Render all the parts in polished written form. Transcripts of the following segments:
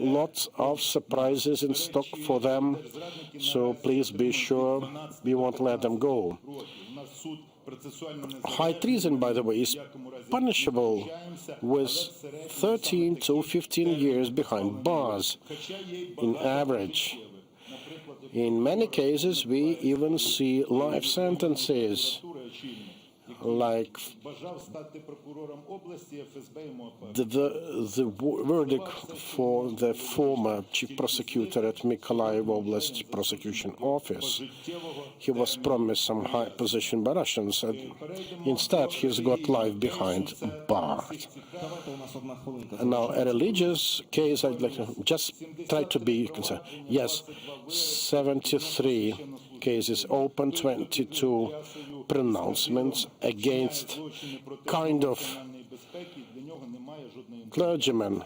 lots of surprises in stock for them, so please be sure we won't let them go. High treason, by the way, is punishable with 13 to 15 years behind bars, in average. In many cases, we even see life sentences, like the verdict for the former chief prosecutor at Mykhailo Oblast Prosecution Office. He was promised some high position by Russians, and instead he's got life behind bars. And now a religious case, I'd like to just try to be concerned. Yes, 73 cases open, 22 pronouncements against kind of clergymen,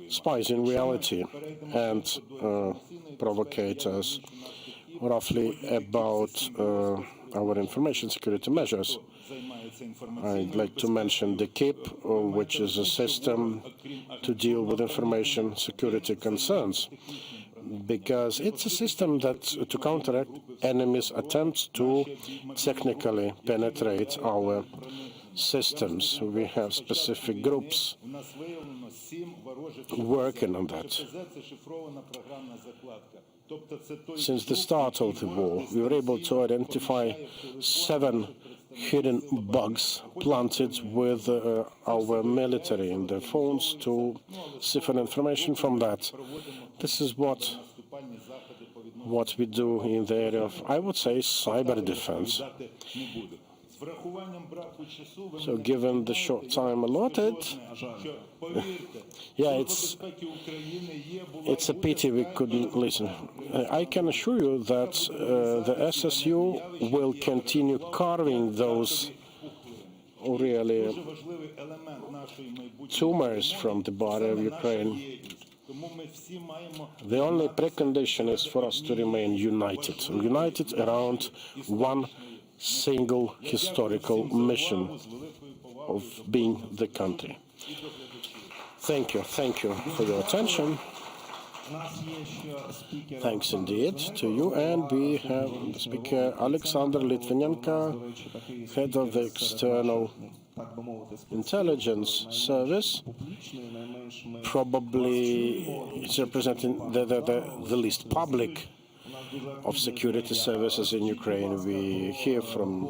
spies in reality, and provocators, roughly about our information security measures. I'd like to mention the KIP, which is a system to deal with information security concerns, because it's a system that to counteract enemies' attempts to technically penetrate our systems. We have specific groups working on that. Since the start of the war, we were able to identify 7 hidden bugs planted with our military in their phones to siphon information from that. This is what we do in the area of, I would say, cyber defense. So given the short time allotted, yeah, it's a pity we couldn't listen. I can assure you that the SSU will continue carving those really tumors from the body of Ukraine. The only precondition is for us to remain united around one single historical mission of being the country. Thank you for your attention. Thanks indeed to you. And we have the speaker Oleksandr Litvinenko, head of the External Intelligence Service. Probably it's representing the least public of security services in Ukraine. We hear from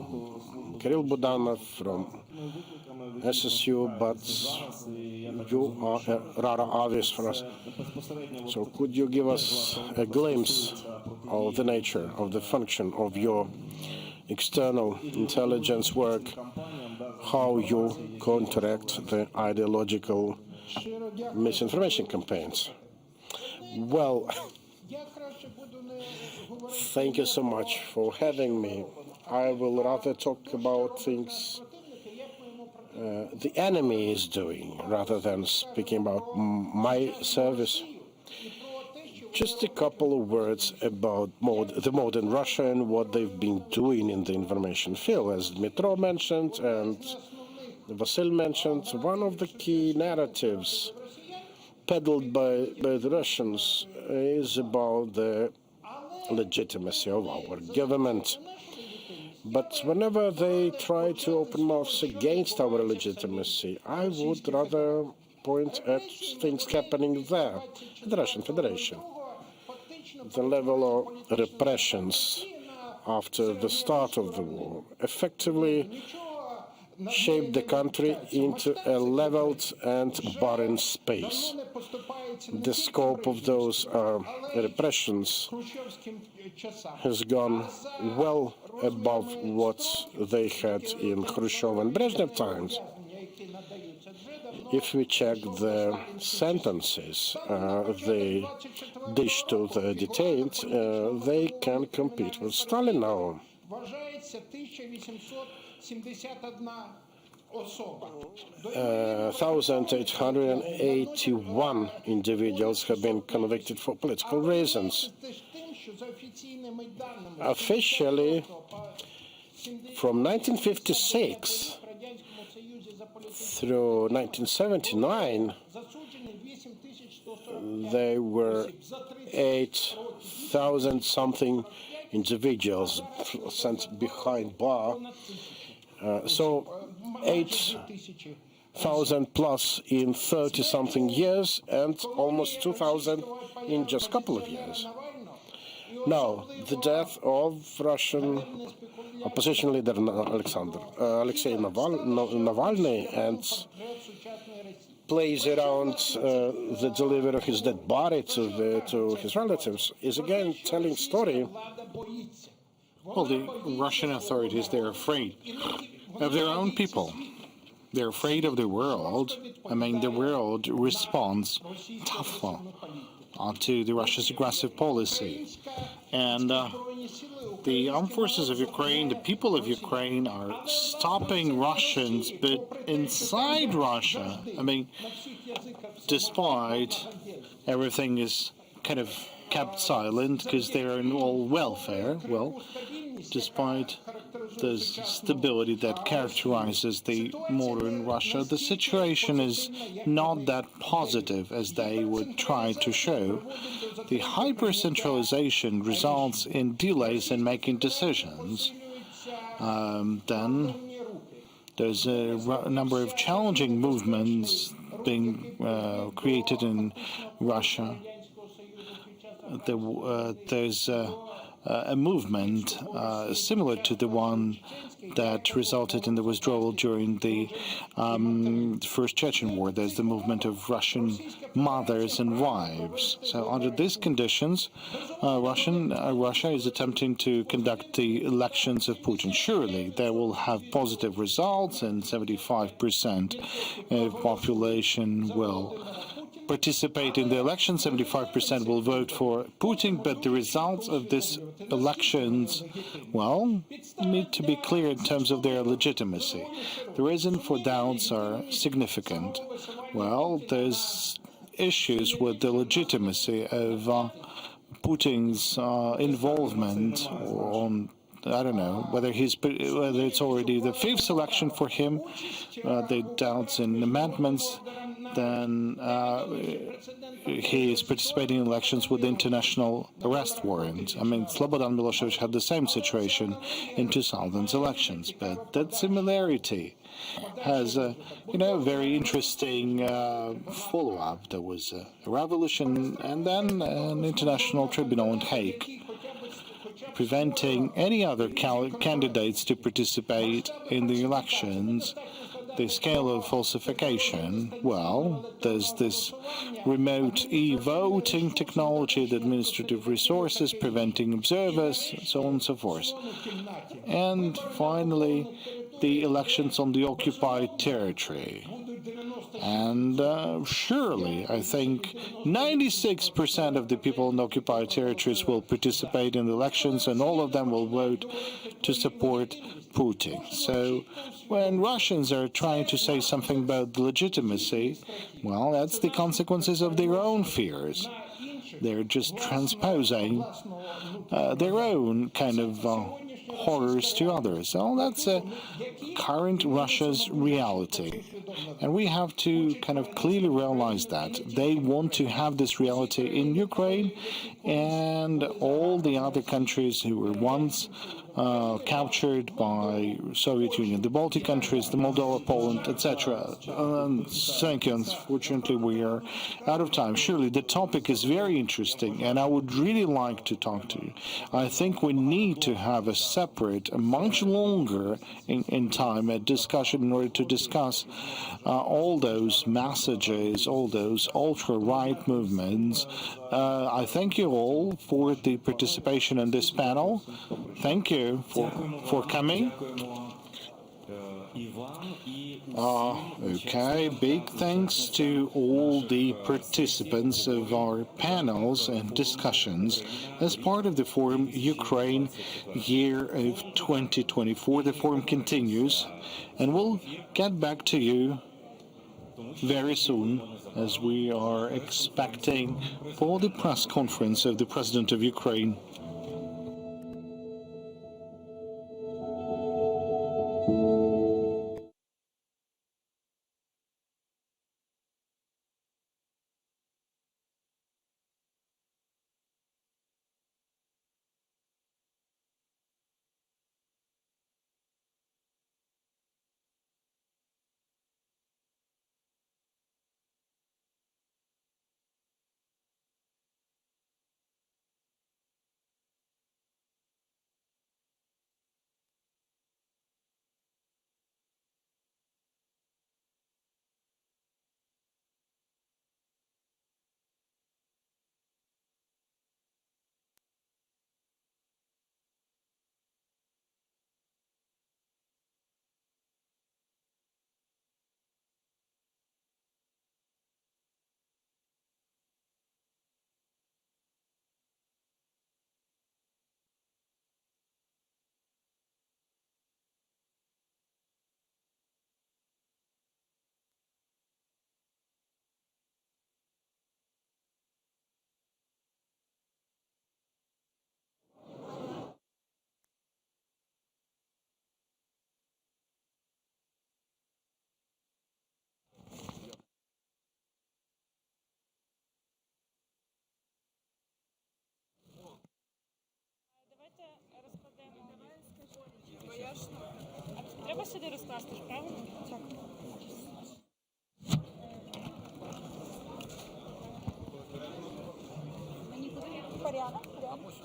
Kyrylo Budanov, from SSU, but you are rather obvious for us. So could you give us a glimpse of the nature, of the function of your external intelligence work, how you counteract the ideological misinformation campaigns? Well, thank you so much for having me. I will rather talk about things the enemy is doing, rather than speaking about my service. Just a couple of words about the modern Russia and what they've been doing in the information field. As Dmitro mentioned and Vasyl mentioned, one of the key narratives peddled by the Russians is about the legitimacy of our government. But whenever they try to open mouths against our legitimacy, I would rather point at things happening there, in the Russian Federation. The level of repressions after the start of the war effectively shaped the country into a leveled and barren space. The scope of those repressions has gone well above what they had in Khrushchev and Brezhnev times. If we check the sentences they dish to the detained, they can compete with Stalin now. 1,881 individuals have been convicted for political reasons. Officially, from 1956 through 1979, there were 8,000 something individuals sent behind bar. So 8,000 plus in 30-something years and almost 2,000 in just a couple of years. Now, the death of Russian opposition leader Alexei Navalny and plays around the delivery of his dead body to his relatives is again telling story. Well, the Russian authorities, they're afraid of their own people. They're afraid of the world. I mean, the world responds toughly to the Russia's aggressive policy. And the armed forces of Ukraine, the people of Ukraine are stopping Russians, but inside Russia, I mean, despite everything is kind of kept silent because they're in all welfare, well, despite the stability that characterizes the modern Russia, the situation is not that positive as they would try to show. The hyper-centralization results in delays in making decisions. Then there's a number of challenging movements being created in Russia. There's a movement similar to the one that resulted in the withdrawal during the First Chechen War. There's the movement of Russian mothers and wives. So under these conditions, Russia is attempting to conduct the elections of Putin. Surely they will have positive results, and 75% of population will participate in the election. 75% will vote for Putin, but the results of these elections, well, need to be clear in terms of their legitimacy. The reason for doubts are significant. Well, there's issues with the legitimacy of Putin's involvement on, I don't know, whether it's already the fifth election for him, the doubts in amendments. Then he is participating in elections with international arrest warrant. I mean, Slobodan Milosevic had the same situation in 2000's elections, but that similarity has a, very interesting follow-up. There was a revolution and then an international tribunal in Hague, preventing any other candidates to participate in the elections. The scale of falsification, well, there's this remote e-voting technology, the administrative resources preventing observers, so on and so forth. And finally, the elections on the occupied territory. And surely, I think 96% of the people in the occupied territories will participate in the elections, and all of them will vote to support Putin. So when Russians are trying to say something about the legitimacy, well, that's the consequences of their own fears. They're just transposing their own kind of horrors to others. So that's current Russia's reality. And we have to kind of clearly realize that they want to have this reality in Ukraine and all the other countries who were once captured by Soviet Union, the Baltic countries, the Moldova, Poland, etc. Thank you. Unfortunately, we are out of time. Surely the topic is very interesting, and I would really like to talk to you. I think we need to have a separate, a much longer in time, a discussion in order to discuss all those messages, all those ultra-right movements. I thank you all for the participation in this panel. Thank you for coming. Okay, big thanks to all the participants of our panels and discussions as part of the Forum Ukraine Year of 2024. The forum continues, and we'll get back to you very soon, as we are expecting for the press conference of the President of Ukraine. сюди розкласти, ж, правильно? Так. Порядок, порядок.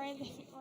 right.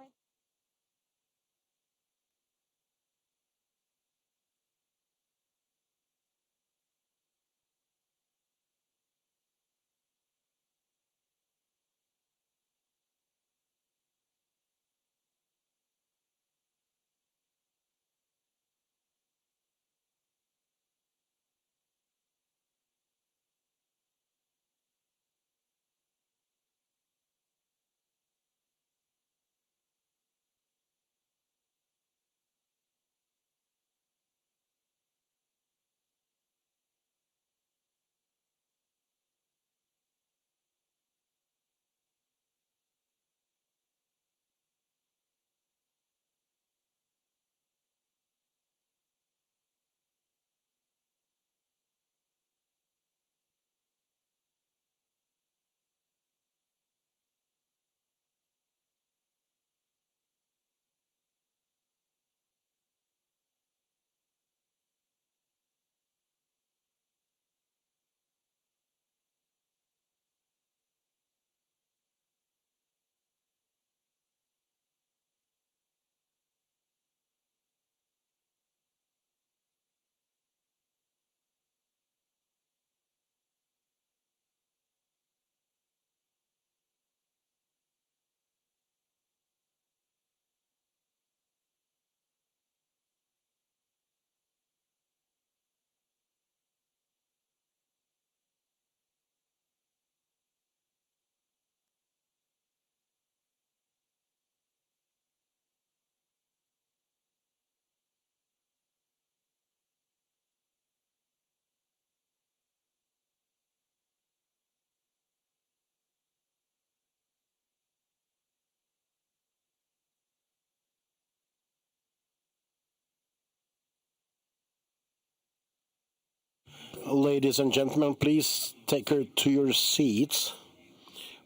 Ladies and gentlemen, please take her to your seats.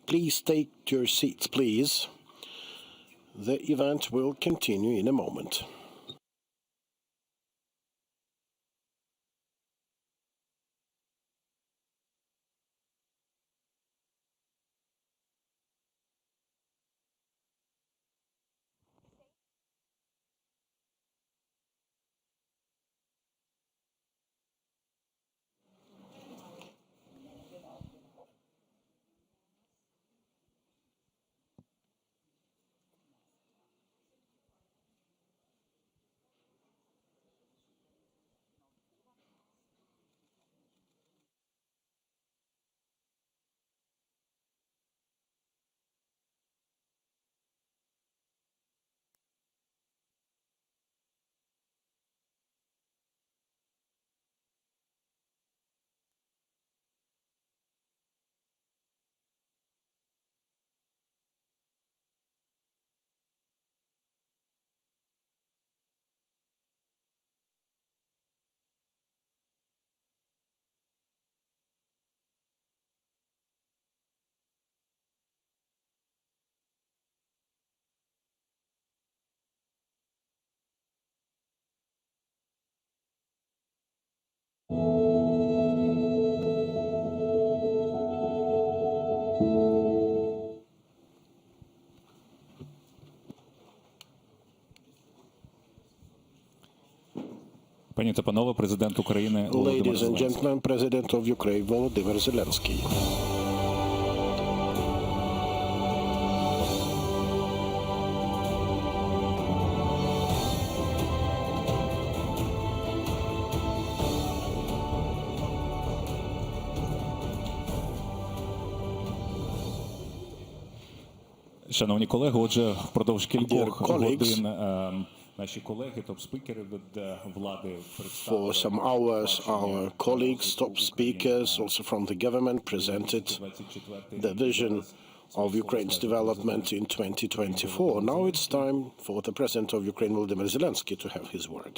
Please take your seats, please. The event will continue in a moment. Пані та панове, президент України Володимир Ladies and Зеленський. gentlemen, President of Ukraine Volodymyr Zelenskiy. Шановні колеги, отже, впродовж кількох colleagues, годин наші колеги, топ-спікери від влади For представили some hours, our colleagues, top speakers, also from the government, presented the vision of Ukraine's development in 2024. Now it's time for the President of Ukraine, Volodymyr Zelenskiy, to have his word.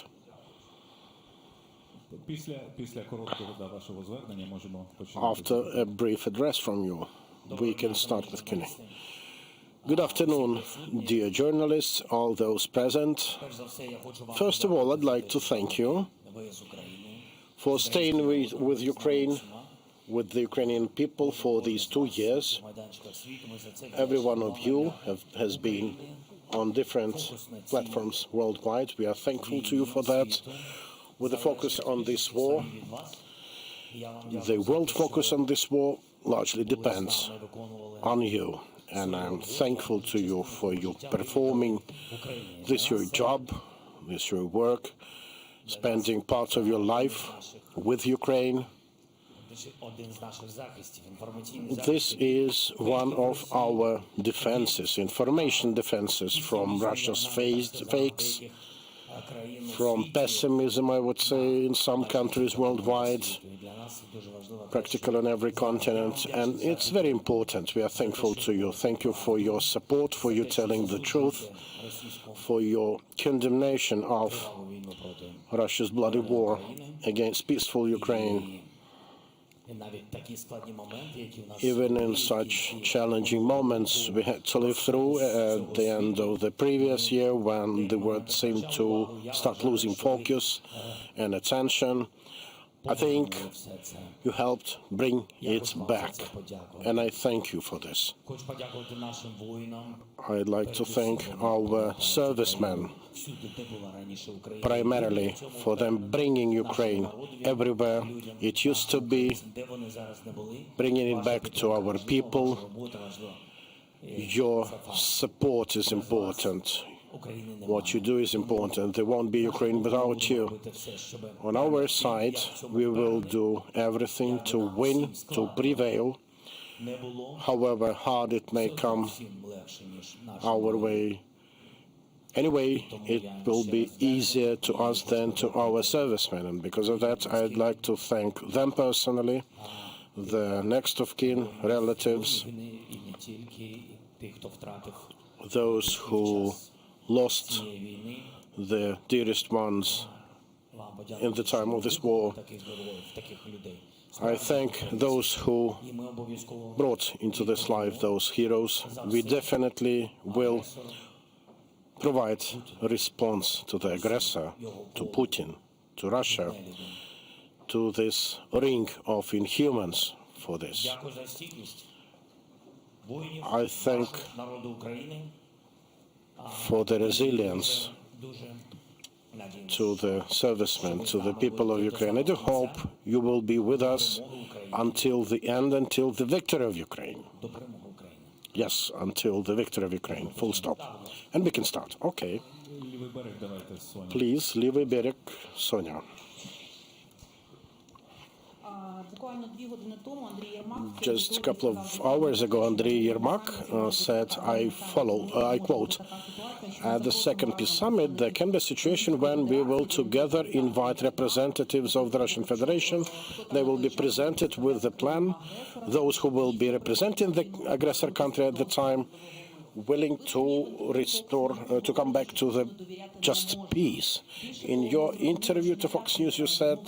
Після короткого вашого звернення можемо починати. After a brief address from you, we can start with Q&A. Good afternoon, dear journalists, all those present. First of all, I'd like to thank you for staying with Ukraine with the Ukrainian people for these 2 years. Every one of you has been on different platforms worldwide. We are thankful to you for that. With the focus on this war, the world focus on this war largely depends on you. And I'm thankful to you for you performing this your job, this your work, spending part of your life with Ukraine. This is one of our defenses, information defenses from Russia's fakes, from pessimism, I would say, in some countries worldwide, practically on every continent. And it's very important. We are thankful to you. Thank you for your support, for you telling the truth, for your condemnation of Russia's bloody war against peaceful Ukraine. Even in such challenging moments we had to live through at the end of the previous year, when the world seemed to start losing focus and attention, I think you helped bring it back, and I thank you for this. I'd like to thank our servicemen, primarily for them bringing Ukraine everywhere it used to be, bringing it back to our people. Your support is important. What you do is important. There won't be Ukraine without you. On our side, we will do everything to win, to prevail, however hard it may come our way. Anyway, it will be easier to us than to our servicemen, and because of that, I'd like to thank them personally, the next of kin, relatives, those who lost their dearest ones in the time of this war. I thank those who brought into this life those heroes. We definitely will provide a response to the aggressor, to Putin, to Russia, to this ring of inhumans for this. I thank for the resilience to the servicemen, to the people of Ukraine. I do hope you will be with us until the end, until the victory of Ukraine. Yes, until the victory of Ukraine, full stop. And we can start. Okay. Please, Levy Bereg, Sonia. Just a couple of hours ago, Andriy Yermak said, I quote, at the second peace summit, there can be a situation when we will together invite representatives of the Russian Federation. They will be presented with the plan. Those who will be representing the aggressor country at the time, willing to restore, to come back to the just peace. In your interview to Fox News, you said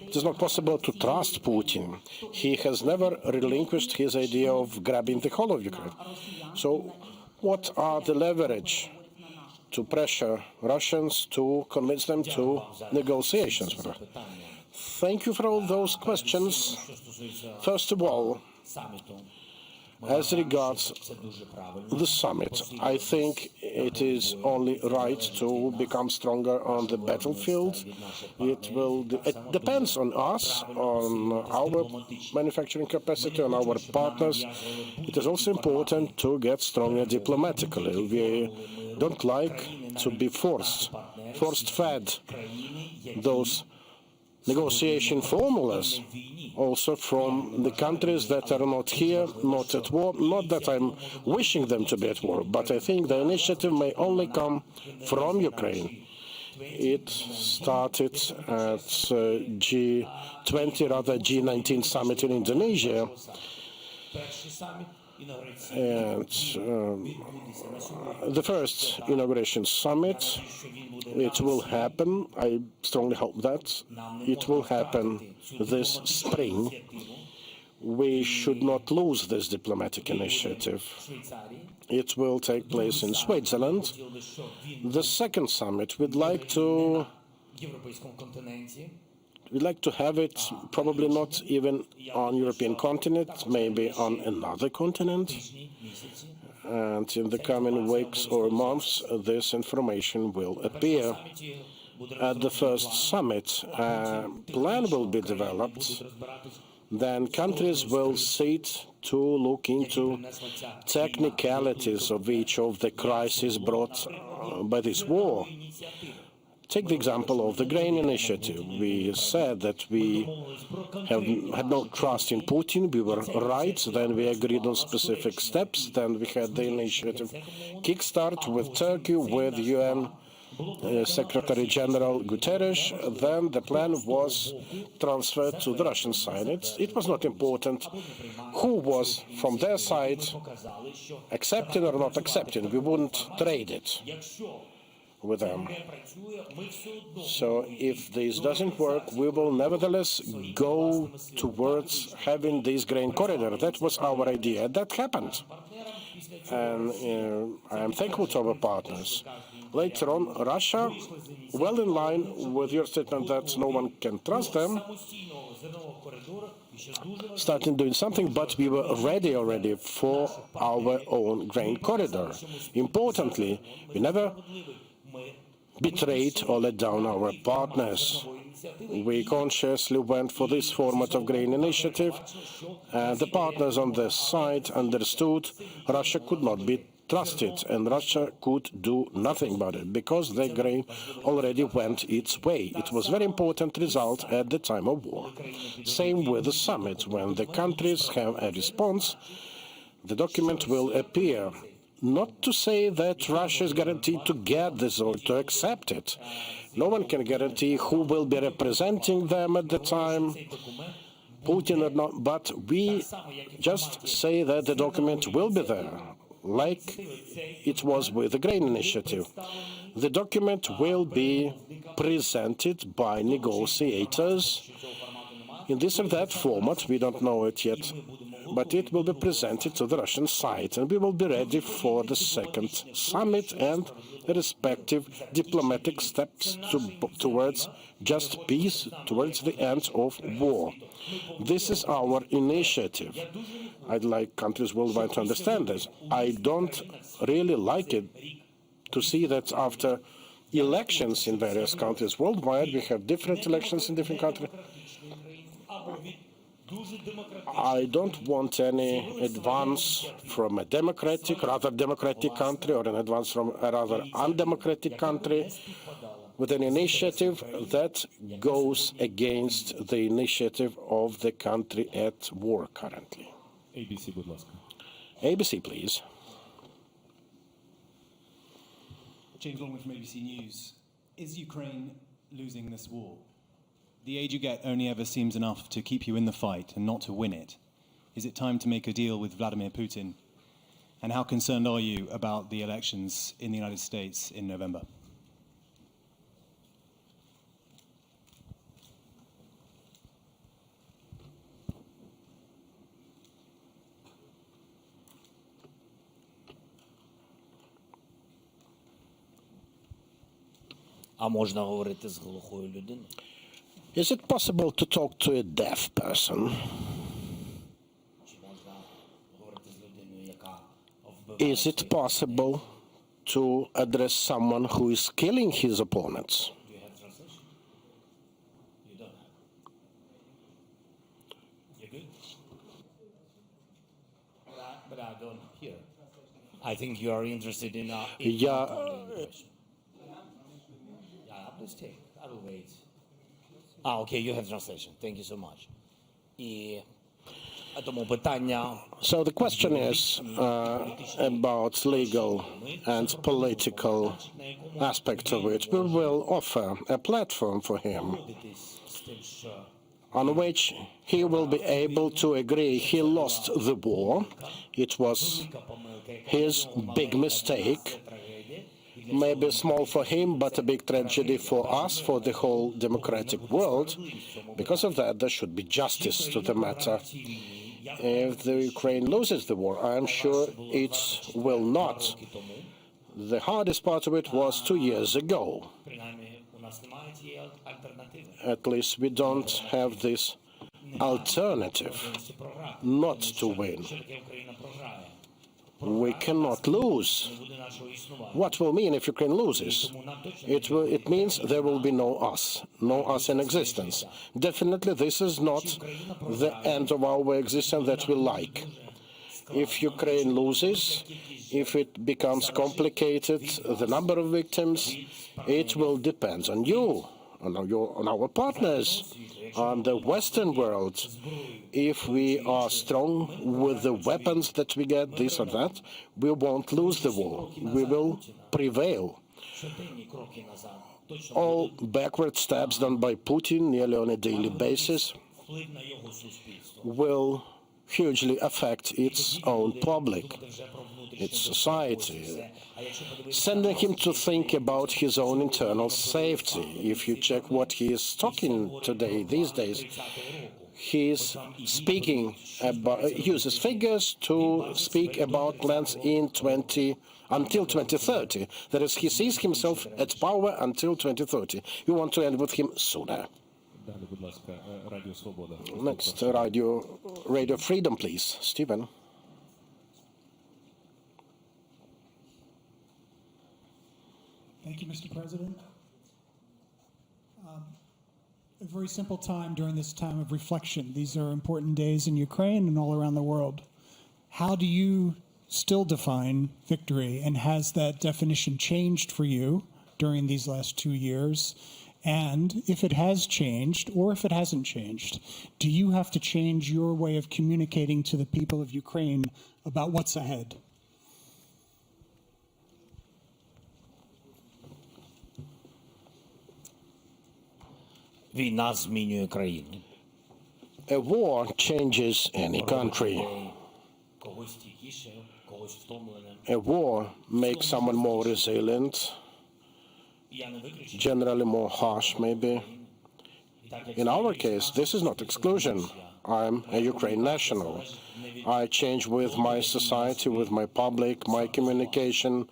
it is not possible to trust Putin. He has never relinquished his idea of grabbing the whole of Ukraine. So what are the leverage to pressure Russians to convince them to negotiations? Thank you for all those questions. First of all, as regards the summit, I think it is only right to become stronger on the battlefield. It depends on us, on our manufacturing capacity, on our partners. It is also important to get stronger diplomatically. We don't like to be force-fed those negotiation formulas, also from the countries that are not here, not at war. Not that I'm wishing them to be at war, but I think the initiative may only come from Ukraine. It started at G20, rather G19 summit in Indonesia. And the first inauguration summit, it will happen. I strongly hope that it will happen this spring. We should not lose this diplomatic initiative. It will take place in Switzerland. The second summit, we'd like to We'd like to have it probably not even on European continent, maybe on another continent. And in the coming weeks or months, this information will appear. At the first summit, a plan will be developed. Then countries will sit to look into technicalities of each of the crises brought by this war. Take the example of the grain initiative. We said that we had no trust in Putin. We were right. Then we agreed on specific steps. Then we had the initiative kickstart with Turkey, with UN Secretary General Guterres. Then the plan was transferred to the Russian side. It was not important who was from their side accepting or not accepting. We wouldn't trade it with them. So if this doesn't work, we will nevertheless go towards having this grain corridor. That was our idea. That happened. And I am thankful to our partners. Later on, Russia, well in line with your statement that no one can trust them, started doing something, but we were ready already for our own grain corridor. Importantly, we never betrayed or let down our partners. We consciously went for this format of grain initiative, and the partners on this side understood Russia could not be trusted, and Russia could do nothing about it, because the grain already went its way. It was a very important result at the time of war. Same with the summit. When the countries have a response, the document will appear. Not to say that Russia is guaranteed to get this or to accept it. No one can guarantee who will be representing them at the time, Putin or not, but we just say that the document will be there, like it was with the grain initiative. The document will be presented by negotiators in this or that format. We don't know it yet, but it will be presented to the Russian side, and we will be ready for the second summit and the respective diplomatic steps towards just peace, towards the end of war. This is our initiative. I'd like countries worldwide to understand this. I don't really like it to see that after elections in various countries worldwide, we have different elections in different countries. I don't want any advance from a rather democratic country, or an advance from a rather undemocratic country with an initiative that goes against the initiative of the country at war currently. ABC, будь ласка. ABC, please. James Longman from ABC News. Is Ukraine losing this war? The aid you get only ever seems enough to keep you in the fight and not to win it. Is it time to make a deal with Vladimir Putin? And how concerned are you about the elections in the United States in November? А можна говорити з глухою людиною? Is it possible to talk to a deaf person? Чи можна говорити з людиною, яка Is it possible to address someone who is killing his opponents? Do you have translation? You don't have. You good? But I don't hear. I think you are interested in Я please take. I will wait. Okay, you have translation. Thank you so much. І тому питання. So the question is about legal and political aspects of it. We will offer a platform for him on which he will be able to agree he lost the war. It was his big mistake. Maybe small for him, but a big tragedy for us, for the whole democratic world. Because of that, there should be justice to the matter. If the Ukraine loses the war, I am sure it will not. The hardest part of it was 2 years ago. At least we don't have this alternative not to win. We cannot lose. What will mean if Ukraine loses? It means there will be no us in existence. Definitely, this is not the end of our existence that we like. If Ukraine loses, if it becomes complicated, the number of victims, it will depend on you, on our partners, on the Western world. If we are strong with the weapons that we get, this or that, we won't lose the war. We will prevail. All backward steps done by Putin nearly on a daily basis will hugely affect its own public, its society, sending him to think about his own internal safety. If you check what he is talking today, these days, he is speaking about, uses figures to speak about plans until 2030. That is, he sees himself at power until 2030. You want to end with him sooner. Next, Radio Freedom, please. Stephen. Thank you, Mr. President. A very simple time during this time of reflection. These are important days in Ukraine and all around the world. How do you still define victory, and has that definition changed for you during these last 2 years? And if it has changed, or if it hasn't changed, do you have to change your way of communicating to the people of Ukraine about what's ahead? Війна змінює країну. A war changes any country. Когось стійкіше, когось втомлене. A war makes someone more resilient, Я не виключу. generally more harsh, maybe. In our case, this is not exclusion. I'm a Ukraine national. I change with my society, with my public, my communication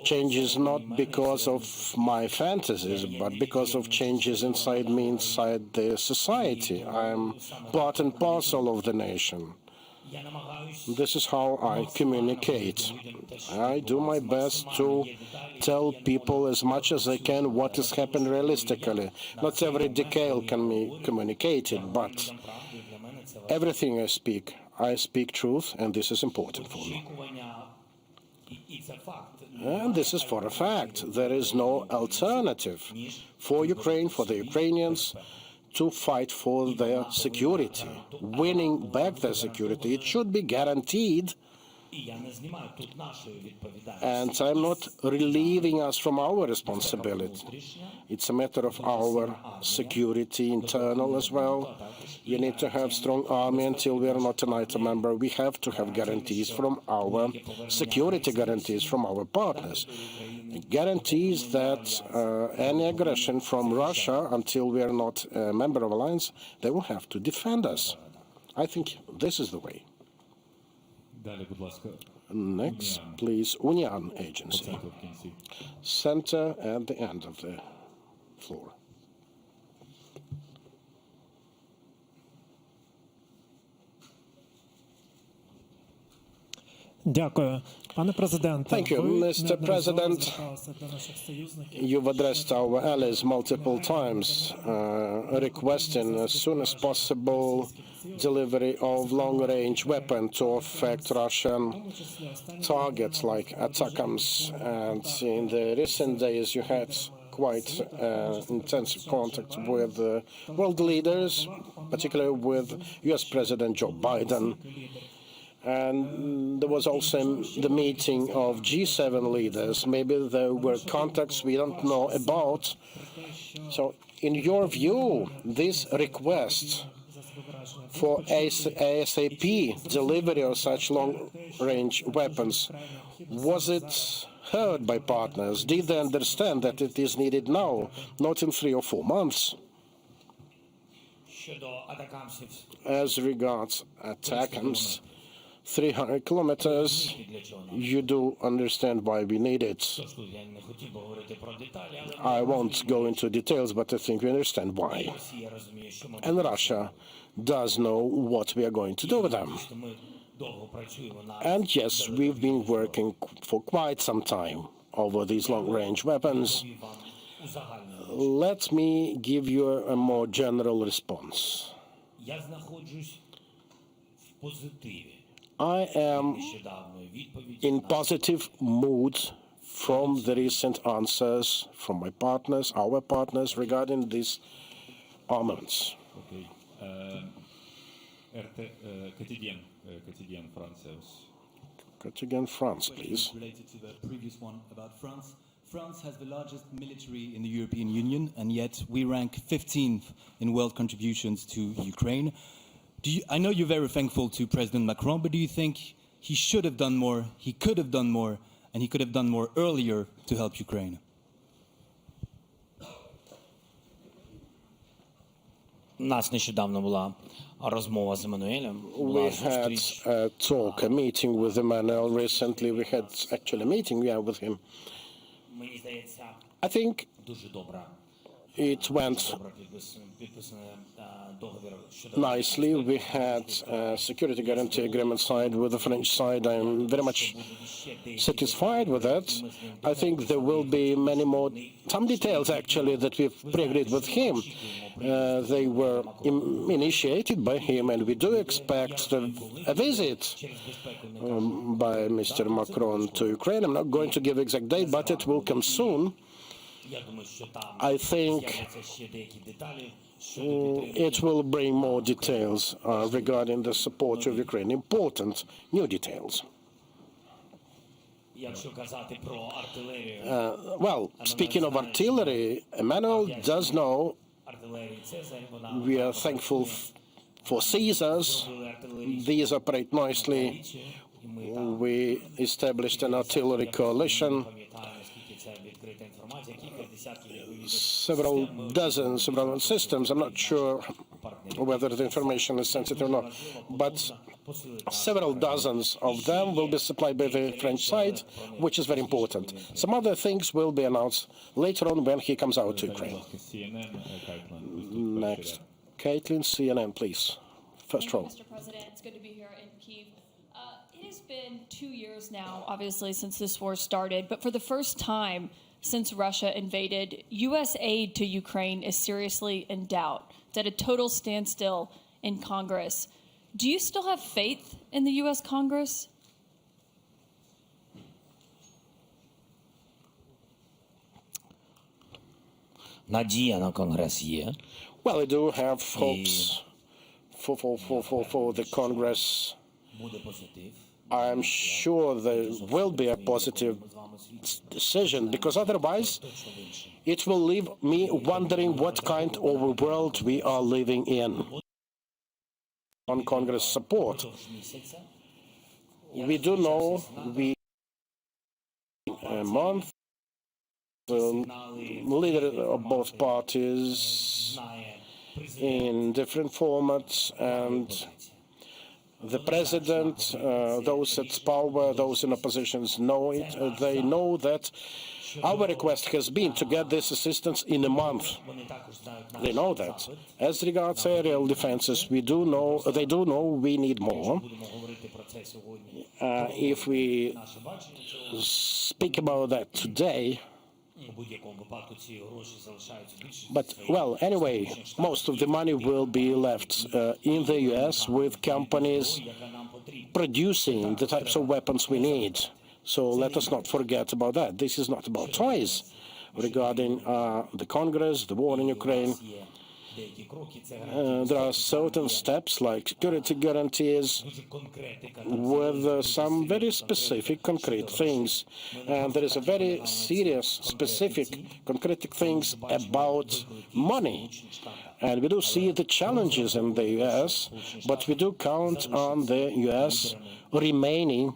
changes not because of my fantasies, but because of changes inside me, inside the society. I'm part and parcel of the nation. This is how I communicate. I do my best to tell people as much as I can what has happened realistically. Not every detail can be communicated, but everything I speak truth, and this is important for me. And this is for a fact. There is no alternative for Ukraine, for the Ukrainians, to fight for their security, winning back their security. It should be guaranteed. And I'm not relieving us from our responsibility. It's a matter of our security, internal as well. We need to have strong army until we are not a NATO member. We have to have guarantees from our security guarantees from our partners. Guarantees that any aggression from Russia until we are not a member of alliance, they will have to defend us. I think this is the way. Next, please, Union Agency. Center at the end of the floor. Дякую. Пане президенте, Thank you, Mr. President. You've addressed our allies multiple times, requesting as soon as possible delivery of long-range weapons to affect Russian targets like ATACMS. And in the recent days, you had quite intensive contact with world leaders, particularly with U.S. President Joe Biden. And there was also the meeting of G7 leaders. Maybe there were contacts we don't know about. So in your view, this request for ASAP delivery of such long-range weapons, was it heard by partners? Did they understand that it is needed now, not in 3 or 4 months? As regards ATACMS, 300 kilometers, you do understand why we need it. I won't go into details, but I think we understand why. And Russia does know what we are going to do with them. And yes, we've been working for quite some time over these long-range weapons. Let me give you a more general response. I am in positive mood from the recent answers from my partners, our partners, regarding these armaments. Quotidien France, please. Related to the previous one about France. France has the largest military in the European Union, and yet we rank 15th in world contributions to Ukraine. I know you're very thankful to President Macron, but do you think he should have done more, he could have done more, and he could have done more earlier to help Ukraine? Нас нещодавно була розмова з Еммануелем. We had a talk, a meeting with Emmanuel recently. We had actually a meeting with him. Мені здається, I think дуже добре. it went Підписаний договір щодо nicely. We had a security guarantee agreement signed with the French side. I'm very much satisfied with that. I think there will be many more, some details actually that we've pre-agreed with him. They were initiated by him, and we do expect a visit by Mr. Macron to Ukraine. I'm not going to give exact date, but it will come soon. I think it will bring more details regarding the support of Ukraine, important new details. Well, speaking of artillery, Emmanuel does know we are thankful for Caesars. These operate nicely. We established an artillery coalition. Several dozens of systems. I'm not sure whether the information is sensitive or not, but several dozens of them will be supplied by the French side, which is very important. Some other things will be announced later on when he comes out to Ukraine. Next, Caitlin, CNN, please. First row. Mr. President, it's good to be here in Kyiv. It has been 2 years now, obviously, since this war started, but for the first time since Russia invaded, U.S. aid to Ukraine is seriously in doubt. It's at a total standstill in Congress. Do you still have faith in the U.S. Congress? надія на Конгрес є. Well, I do have hopes for the Congress. Буде позитив. I'm sure there will be a positive decision, because otherwise it will leave me wondering what kind of a world we are living in. On Congress support, we do know a month the leader of both parties in different formats, and the president, those at power, those in opposition know it. They know that our request has been to get this assistance in a month. They know that. As regards aerial defenses, they do know we need more. If we speak about that today, but, well, anyway, most of the money will be left in the U.S. with companies producing the types of weapons we need. So let us not forget about that. This is not about toys. Regarding the Congress, the war in Ukraine, there are certain steps like security guarantees with some very specific concrete things. And there is a very serious, specific, concrete things about money. And we do see the challenges in the U.S., but we do count on the U.S. remaining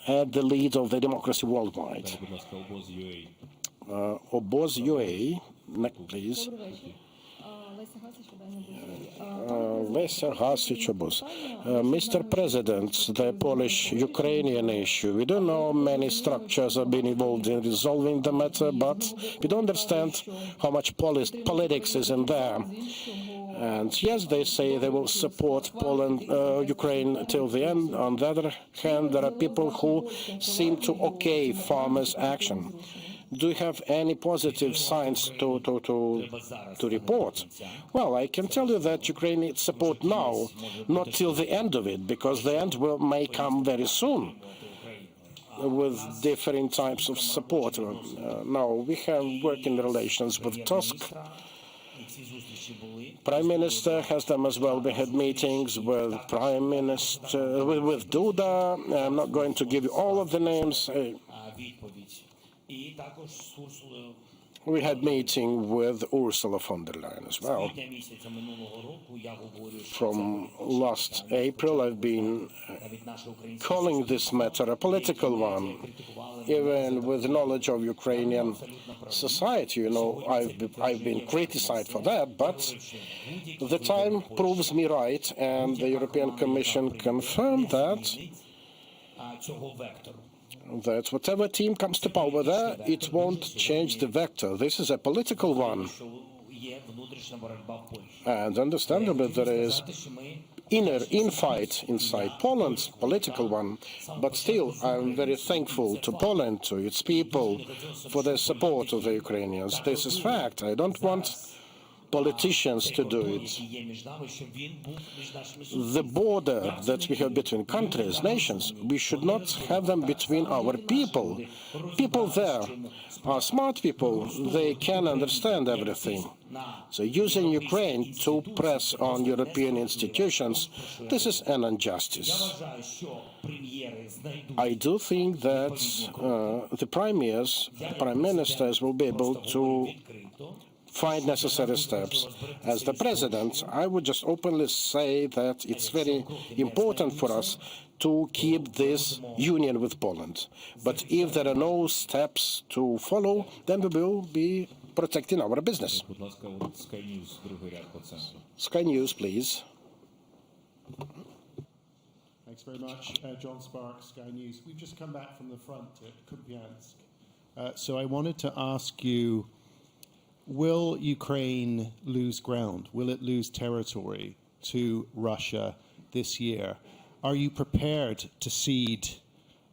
at the lead of the democracy worldwide. Oboz UA, next please. Mr. President, the Polish-Ukrainian issue, we don't know many structures have been involved in resolving the matter, but we don't understand how much politics is in there. And yes, they say they will support Ukraine till the end. On the other hand, there are people who seem to okay farmers' action. Do you have any positive signs to report? Well, I can tell you that Ukraine needs support now, not till the end of it, because the end may come very soon with different types of support. Now, we have working relations with Tusk. Prime Minister has them as well. We had meetings with Prime Minister, with Duda. I'm not going to give you all of the names. We had meeting with Ursula von der Leyen as well. From last April, I've been calling this matter a political one, even with knowledge of Ukrainian society. You know, I've been criticized for that, but the time proves me right, and the European Commission confirmed that whatever team comes to power there, it won't change the vector. This is a political one. And understandably, there is inner infight inside Poland, political one. But still, I'm very thankful to Poland, to its people, for their support of the Ukrainians. This is fact. I don't want politicians to do it. The border that we have between countries, nations, we should not have them between our people. People there are smart people. They can understand everything. So using Ukraine to press on European institutions, this is an injustice. I do think that the prime ministers will be able to find necessary steps. As the president, I would just openly say that it's very important for us to keep this union with Poland. But if there are no steps to follow, then we will be protecting our business. Sky News, please. Thanks very much, John Sparks, Sky News. We've just come back from the front at Kupiansk. So I wanted to ask you, will Ukraine lose ground? Will it lose territory to Russia this year? Are you prepared to cede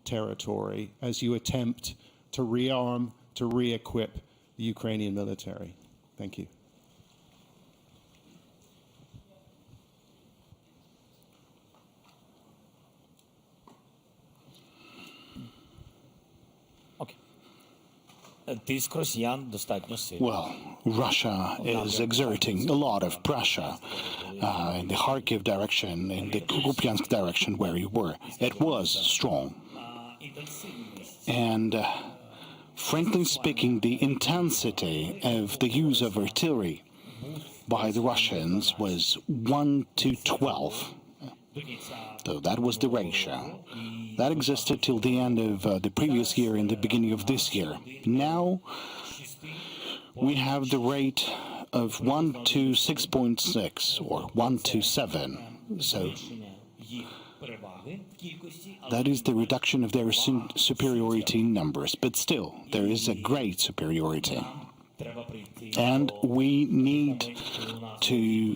territory as you attempt to rearm, to re-equip the Ukrainian military? Thank you. Well, Russia is exerting a lot of pressure in the Kharkiv direction, in the Kupiansk direction where you were. It was strong. And frankly speaking, the intensity of the use of artillery by the Russians was 1 to 12. So that was the ratio. That existed till the end of the previous year and the beginning of this year. Now we have the rate of 1 to 6.6 or 1 to 7. So that is the reduction of their superiority in numbers. But still, there is a great superiority. And we need to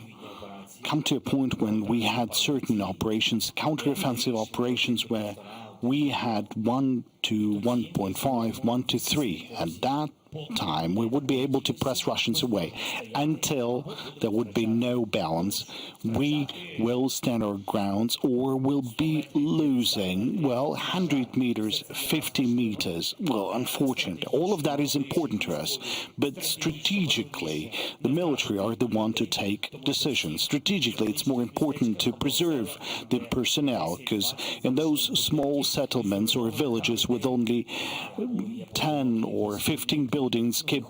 come to a point when we had certain operations, counteroffensive operations, where we had 1 to 1.5, 1 to 3. At that time, we would be able to press Russians away. Until there would be no balance, we will stand our grounds or will be losing, well, 100 meters, 50 meters. Well, unfortunately, all of that is important to us. But strategically, the military are the one to take decisions. Strategically, it's more important to preserve the personnel, because in those small settlements or villages with only 10 or 15 buildings, buildings keep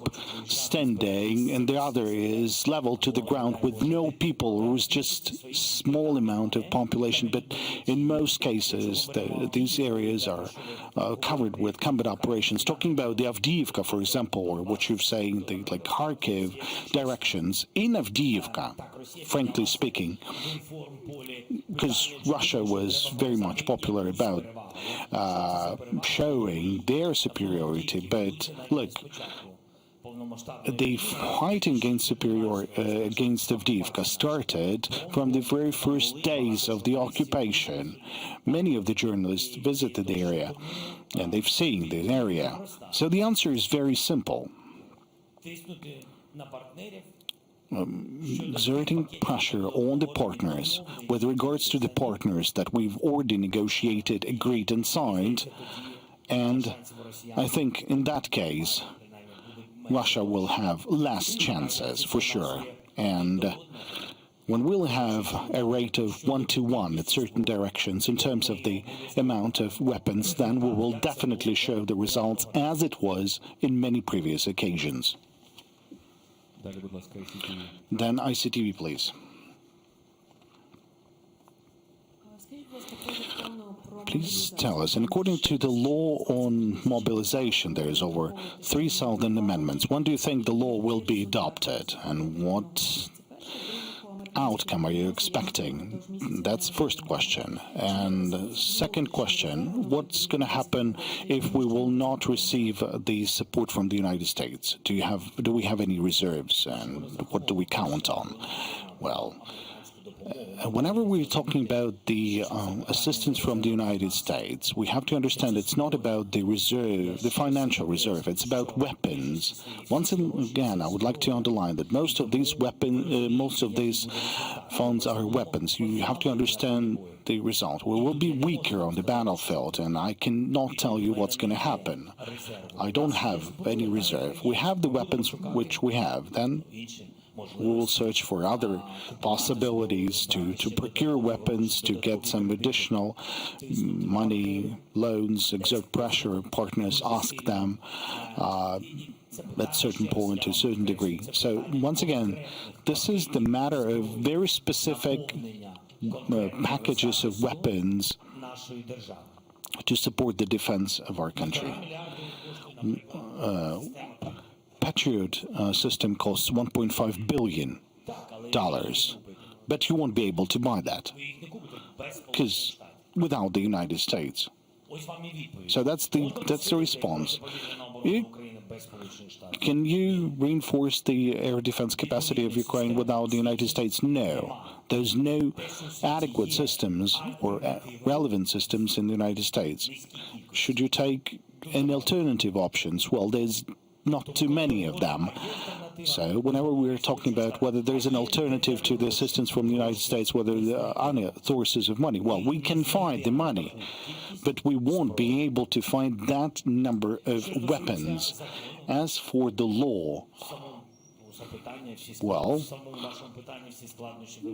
standing, and the other is level to the ground with no people, or is just small amount of population. But in most cases, these areas are covered with combat operations. Talking about the Avdiivka, for example, or what you're saying, the like Kharkiv directions in Avdiivka, frankly speaking, because Russia was very much popular about showing their superiority. But look, the fighting against against Avdiivka started from the very first days of the occupation. Many of the journalists visited the area, and they've seen the area. So the answer is very simple. Exerting pressure on the partners with regards to the partners that we've already negotiated, agreed and signed, and I think in that case Russia will have less chances for sure. And when we'll have a rate of 1-to-1 at certain directions in terms of the amount of weapons, then we will definitely show the results as it was in many previous occasions. Then ICTV, please. Please tell us, and according to the law on mobilization, there is over 3,000 amendments. When do you think the law will be adopted, and what outcome are you expecting? That's first question. And second question, what's going to happen if we will not receive the support from the United States? Do we have any reserves, and what do we count on? Well, whenever we're talking about the assistance from the United States, we have to understand it's not about the reserve, the financial reserve. It's about weapons. Once again, I would like to underline that most of these funds are weapons. You have to understand the result. We will be weaker on the battlefield, and I cannot tell you what's going to happen. I don't have any reserve. We have the weapons which we have. Then we will search for other possibilities to procure weapons, to get some additional money, loans, exert pressure, partners ask them at a certain point, to a certain degree. So once again, this is the matter of very specific packages of weapons to support the defense of our country. Patriot system costs $1.5 billion, but you won't be able to buy that because without the United States. So that's the response. Can you reinforce the air defense capacity of Ukraine without the United States? No. There's no adequate systems or relevant systems in the United States. Should you take any alternative options? Well, there's not too many of them. So whenever we're talking about whether there's an alternative to the assistance from the United States, whether there are other sources of money, well, we can find the money, but we won't be able to find that number of weapons. As for the law, well,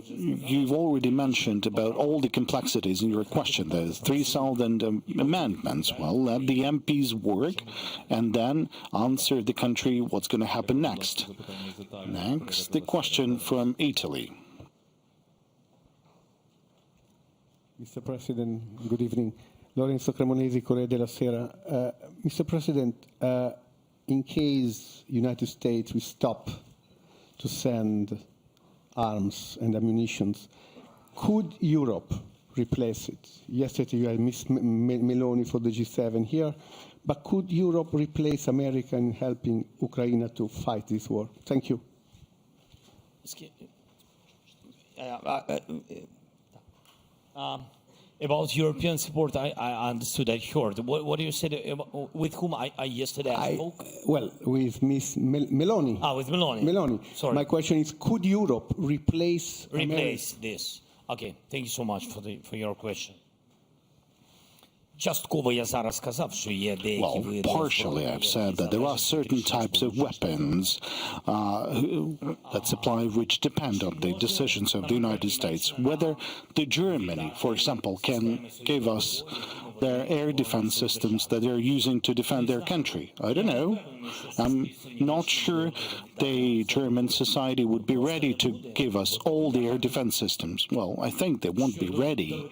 you've already mentioned about all the complexities in your question. There's 3,000 amendments. Well, let the MPs work and then answer the country what's going to happen next. Next, the question from Italy. Mr. President, good evening. Lorenzo Cremonesi, Corriere della Sera. Mr. President, in case United States will stop to send arms and ammunition, could Europe replace it? Yesterday you had Ms. Meloni for the G7 here, but could Europe replace America in helping Ukraine to fight this war? Thank you. About European support, I understood, I heard. What do you say? With whom I yesterday spoke? Well, with Ms. Meloni. With Meloni. Meloni. Sorry. My question is, could Europe replace this? Okay, thank you so much for your question. Well, partially I've said that there are certain types of weapons that supply which depend on the decisions of the United States. Whether the Germany, for example, can give us their air defense systems that they're using to defend their country? I don't know. I'm not sure the German society would be ready to give us all the air defense systems. Well, I think they won't be ready.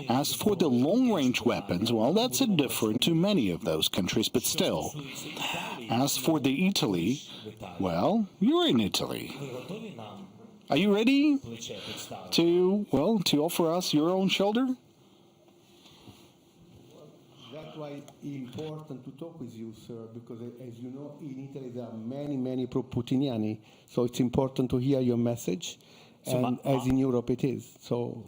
As for the long-range weapons, well, that's a different to many of those countries, but still. As for the Italy, well, you're in Italy. Are you ready to offer us your own shoulder? That's why it's important to talk with you, sir, because as you know, in Italy there are many, many pro-Putiniani, so it's important to hear your message, and as in Europe it is. So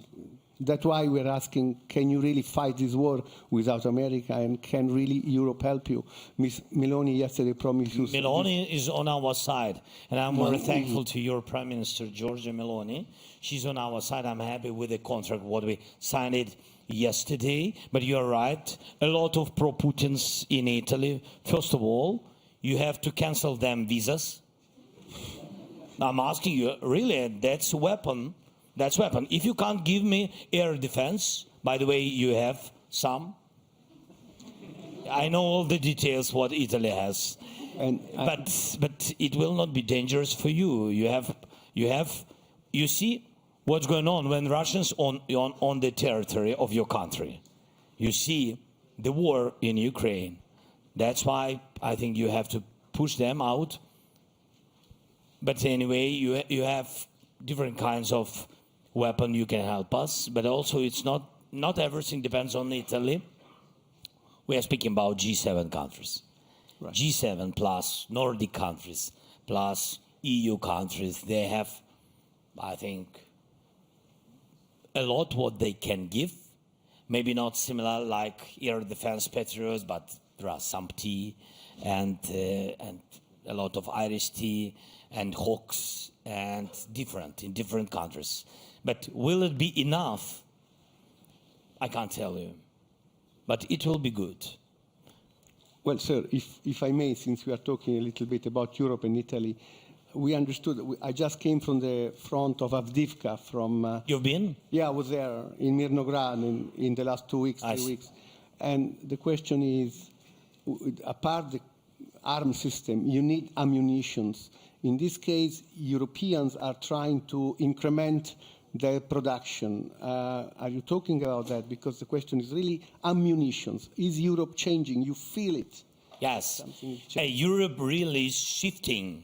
that's why we're asking, can you really fight this war without America, and can really Europe help you? Ms. Meloni yesterday promised you... Meloni is on our side, and I'm very thankful to your Prime Minister, Giorgia Meloni. She's on our side. I'm happy with the contract, what we signed it yesterday. But you're right, a lot of pro-Putins in Italy. First of all, you have to cancel them visas. I'm asking you, really, that's a weapon. That's weapon. If you can't give me air defense, by the way, you have some. I know all the details what Italy has, but it will not be dangerous for you. You see what's going on when Russians on the territory of your country. You see the war in Ukraine. That's why I think you have to push them out. But anyway, you have different kinds of weapon you can help us, but also it's not everything depends on Italy. We are speaking about G7 countries. Right. G7 plus Nordic countries plus EU countries. They have, I think, a lot what they can give. Maybe not similar like air defense Patriots, but there are some T and a lot of Irish T and Hawks and in different countries. But will it be enough? I can't tell you. But it will be good. Well, sir, if I may, since we are talking a little bit about Europe and Italy, we understood. I just came from the front of Avdiivka from... You've been? Yeah, I was there in Mirnograd in the last 2 weeks, 3 weeks. And the question is, apart the arm system, you need ammunitions. In this case, Europeans are trying to increment their production. Are you talking about that? Because the question is really ammunitions. Is Europe changing? You feel it? Yes. Europe really is shifting,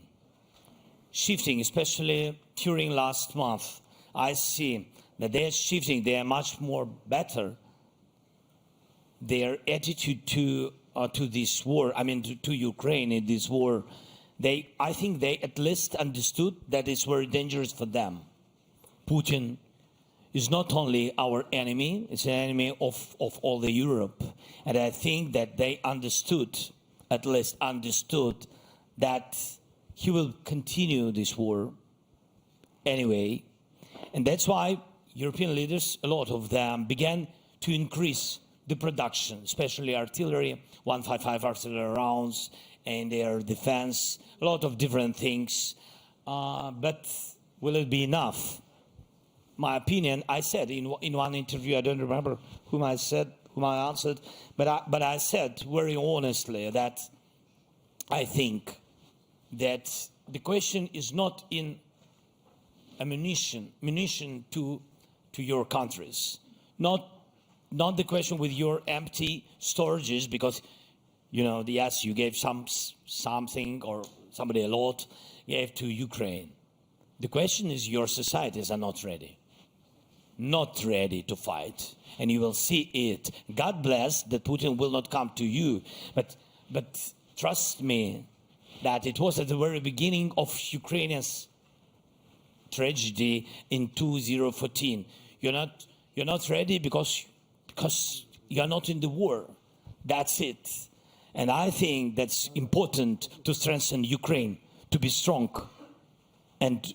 especially during last month. I see that they're shifting. They are much more better. Their attitude to this war, I mean to Ukraine in this war, I think they at least understood that it's very dangerous for them. Putin is not only our enemy, it's an enemy of all the Europe. And I think that they at least understood that he will continue this war anyway. And that's why European leaders, a lot of them, began to increase the production, especially artillery, 155 artillery rounds, and air defense, a lot of different things. But will it be enough? My opinion, I said in one interview, I don't remember whom I answered, but I said very honestly that I think that the question is not in munition to your countries, not the question with your empty storages, because yes, you gave something or somebody a lot gave to Ukraine. The question is your societies are not ready to fight, and you will see it. God bless that Putin will not come to you, but trust me that it was at the very beginning of Ukraine's tragedy in 2014. You're not ready because you're not in the war. That's it. And I think that's important to strengthen Ukraine, to be strong. And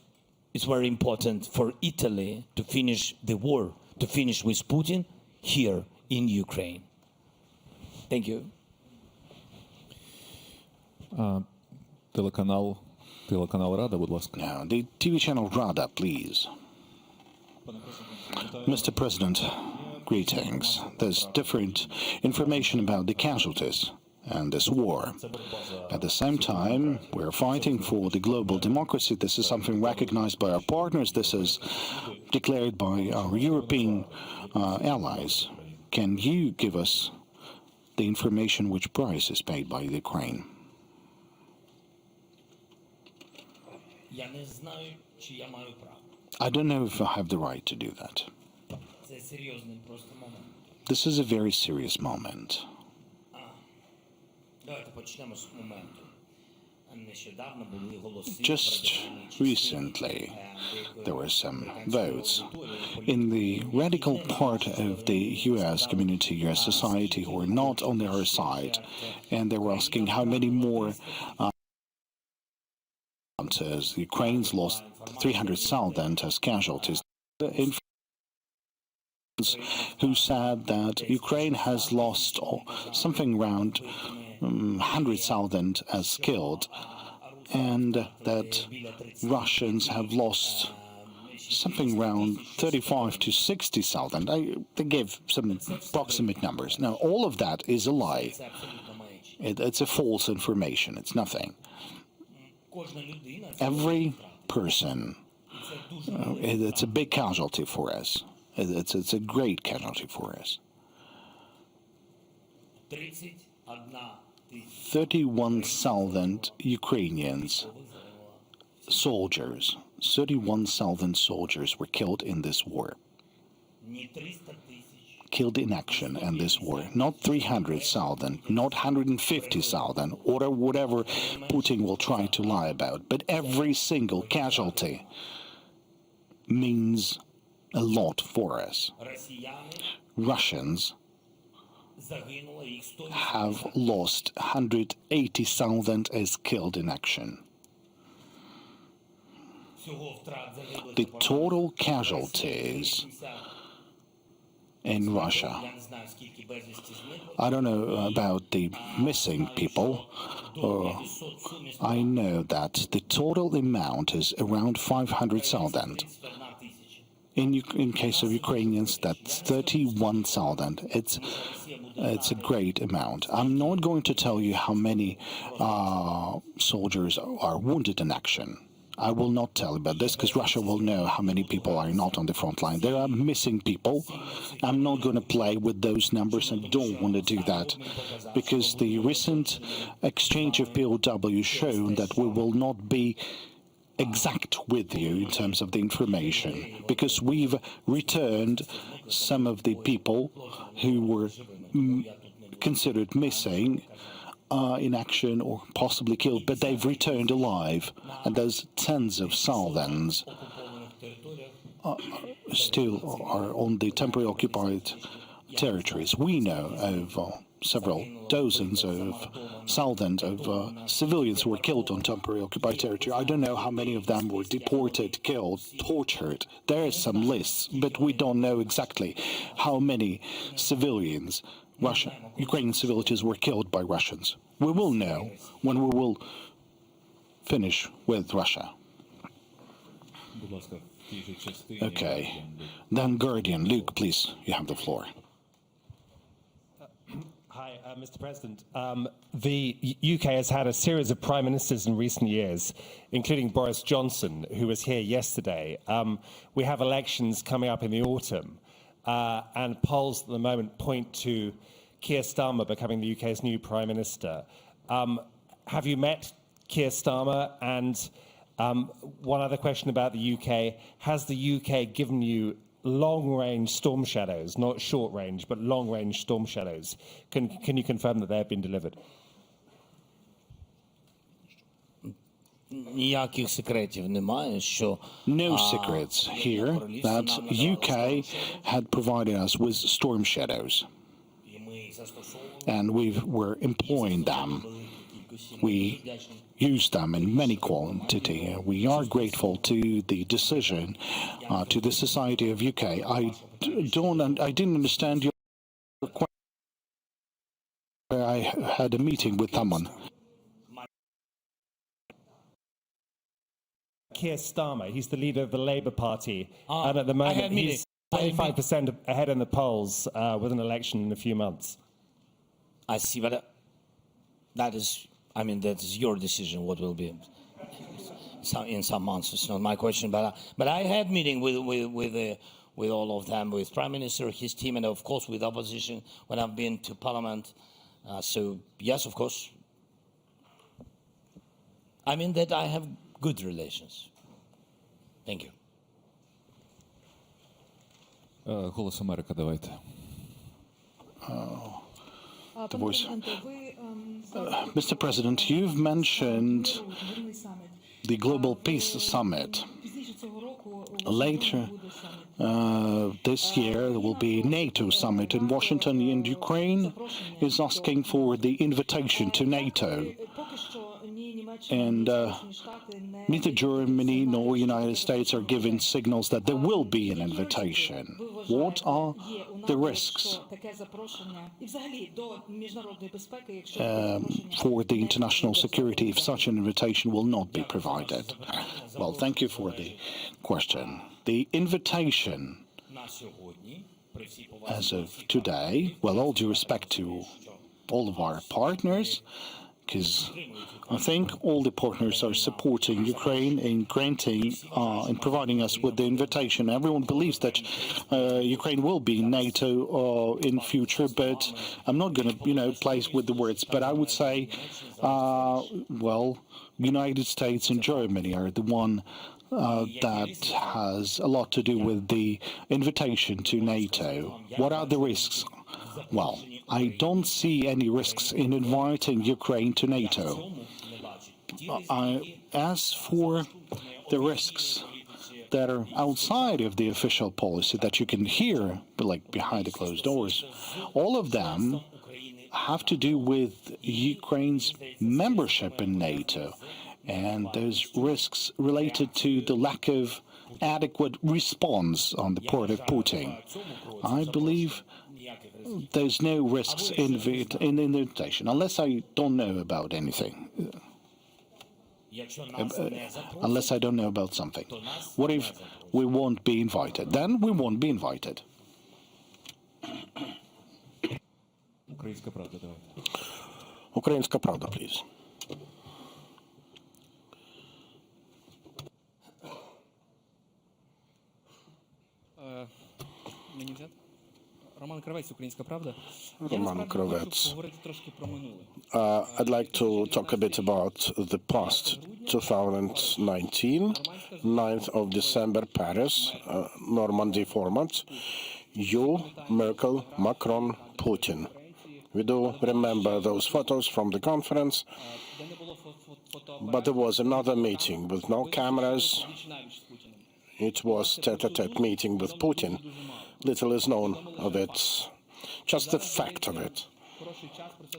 it's very important for Italy to finish the war, to finish with Putin here in Ukraine. Thank you. Телеканал Рада, будь ласка. Now, the TV channel Rada, please. Mr. President, greetings. There's different information about the casualties and this war. At the same time, we're fighting for the global democracy. This is something recognized by our partners. This is declared by our European allies. Can you give us the information which price is paid by Ukraine? I don't know if I have the right to do that. This is a very serious moment. Just recently, there were some votes in the radical part of the U.S. community, U.S. society, who are not on our side, and they were asking how many more as Ukraine's lost 300,000 as casualties. Who said that Ukraine has lost something around 100,000 as killed, and that Russians have lost something around 35 to 60,000. They gave some approximate numbers. Now, all of that is a lie. It's a false information. It's nothing. Every person, it's a big casualty for us. It's a great casualty for us. 31,000 Ukrainians, soldiers, 31,000 soldiers were killed in this war. Killed in action in this war. Not 300,000, not 150,000, or whatever Putin will try to lie about. But every single casualty means a lot for us. Russians have lost 180,000 as killed in action. The total casualties in Russia, I don't know about the missing people. I know that the total amount is around 500,000. In case of Ukrainians, that's 31,000. It's a great amount. I'm not going to tell you how many soldiers are wounded in action. I will not tell about this because Russia will know how many people are not on the front line. There are missing people. I'm not going to play with those numbers. I don't want to do that because the recent exchange of POW shown that we will not be exact with you in terms of the information because we've returned some of the people who were considered missing in action or possibly killed, but they've returned alive, and there's tens of thousands still are on the temporarily occupied territories. We know of several dozens of thousands of civilians who were killed on temporarily occupied territory. I don't know how many of them were deported, killed, tortured. There are some lists, but we don't know exactly how many civilians, Ukrainian civilians, were killed by Russians. We will know when we will finish with Russia. Okay. Then Guardian. Luke, please, you have the floor. Hi, Mr. President. The UK has had a series of prime ministers in recent years, including Boris Johnson, who was here yesterday. We have elections coming up in the autumn, and polls at the moment point to Keir Starmer becoming the UK's new prime minister. Have you met Keir Starmer? And one other question about the UK. Has the UK given you long-range storm shadows, not short-range, but long-range storm shadows? Can you confirm that they have been delivered? No secrets here that UK had provided us with storm shadows, and we were employing them. We use them in many quantity. We are grateful to the decision, to the Society of UK. I didn't understand your question. I had a meeting with someone. Keir Starmer, he's the leader of the Labour Party, and at the moment he's 25% ahead in the polls with an election in a few months. I see, but that is your decision. What will be in some months? It's not my question. But I had meeting with all of them, with Prime Minister, his team, and of course with opposition when I've been to Parliament. So yes, of course. I mean that I have good relations. Thank you. Голос Америка, давайте. The voice. Mr. President, you've mentioned the Global Peace Summit. Later this year, there will be a NATO summit in Washington, and Ukraine is asking for the invitation to NATO. And neither Germany nor United States are giving signals that there will be an invitation. What are the risks for the international security if such an invitation will not be provided? Well, thank you for the question. The invitation, as of today, well, all due respect to all of our partners, because I think all the partners are supporting Ukraine in granting and providing us with the invitation. Everyone believes that Ukraine will be in NATO in future, but I'm not going to, place with the words. But I would say, well, United States and Germany are the one that has a lot to do with the invitation to NATO. What are the risks? Well, I don't see any risks in inviting Ukraine to NATO. As for the risks that are outside of the official policy that you can hear, like behind the closed doors, all of them have to do with Ukraine's membership in NATO. And there's risks related to the lack of adequate response on the part of Putin. I believe there's no risks in the invitation, unless I don't know about anything. Unless I don't know about something. What if we won't be invited? Then we won't be invited. Українська правда, please. Роман Кравець, Українська правда. Roman Kravets. I'd like to talk a bit about the past 2019, 9th of December, Paris, Normandy format. You, Merkel, Macron, Putin. We do remember those photos from the conference, but there was another meeting with no cameras. It was tete-a-tete meeting with Putin. Little is known of it, just the fact of it.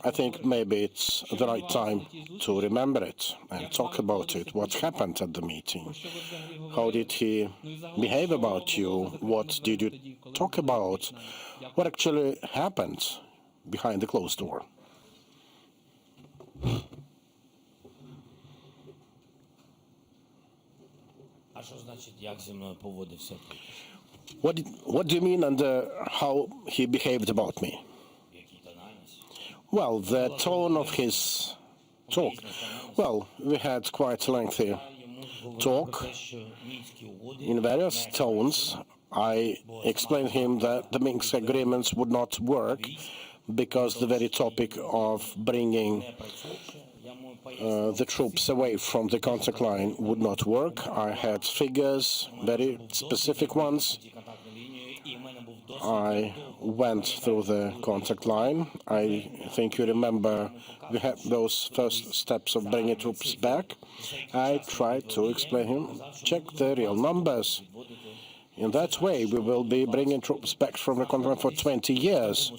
I think maybe it's the right time to remember it and talk about it. What happened at the meeting? How did he behave about you? What did you talk about? What actually happened behind the closed door? What do you mean under how he behaved about me? Well, the tone of his talk. Well, we had quite a lengthy talk in various tones. I explained him that the Minsk agreements would not work because the very topic of bringing the troops away from the contact line would not work. I had figures, very specific ones. I went through the contact line. I think you remember we had those first steps of bringing troops back. I tried to explain him, check the real numbers. In that way, we will be bringing troops back from the contact line for 20 years.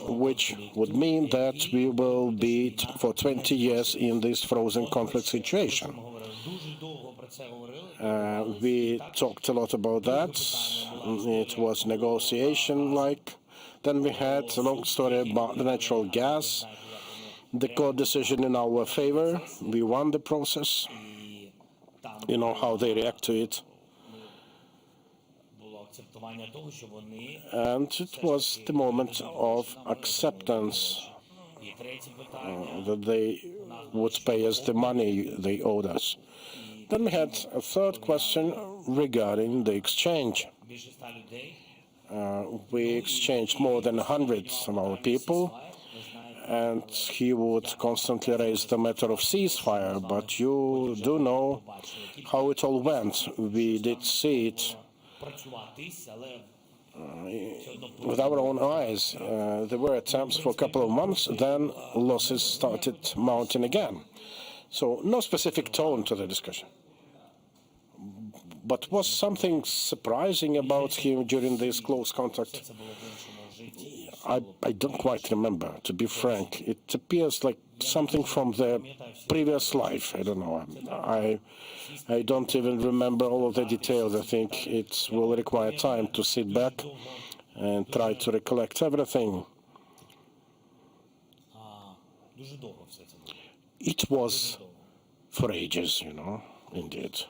Which would mean that we will be for 20 years in this frozen conflict situation. We talked a lot about that. It was negotiation-like. Then we had a long story about the natural gas. The court decision in our favor. We won the process. You know how they react to it. And it was the moment of acceptance that they would pay us the money they owed us. Then we had a third question regarding the exchange. We exchanged more than 100 of our people, and he would constantly raise the matter of ceasefire, but you do know how it all went. We did see it with our own eyes. There were attempts for a couple of months, then losses started mounting again. So no specific tone to the discussion. But was something surprising about him during this close contact? I don't quite remember, to be frank. It appears like something from the previous life. I don't know. I don't even remember all of the details. I think it will require time to sit back and try to recollect everything. It was for ages, you know, indeed.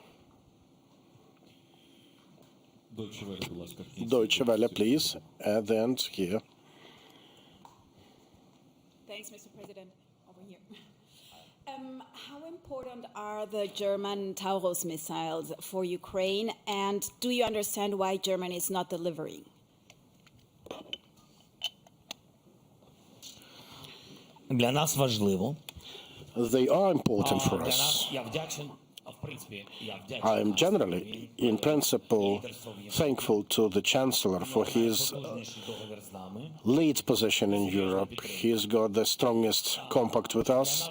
Deutsche Welle, please, at the end here. Thanks, Mr. President. Over here. How important are the German Taurus missiles for Ukraine, and do you understand why Germany is not delivering? They are important for us. I am generally, in principle, thankful to the Chancellor for his lead position in Europe. He's got the strongest compact with us.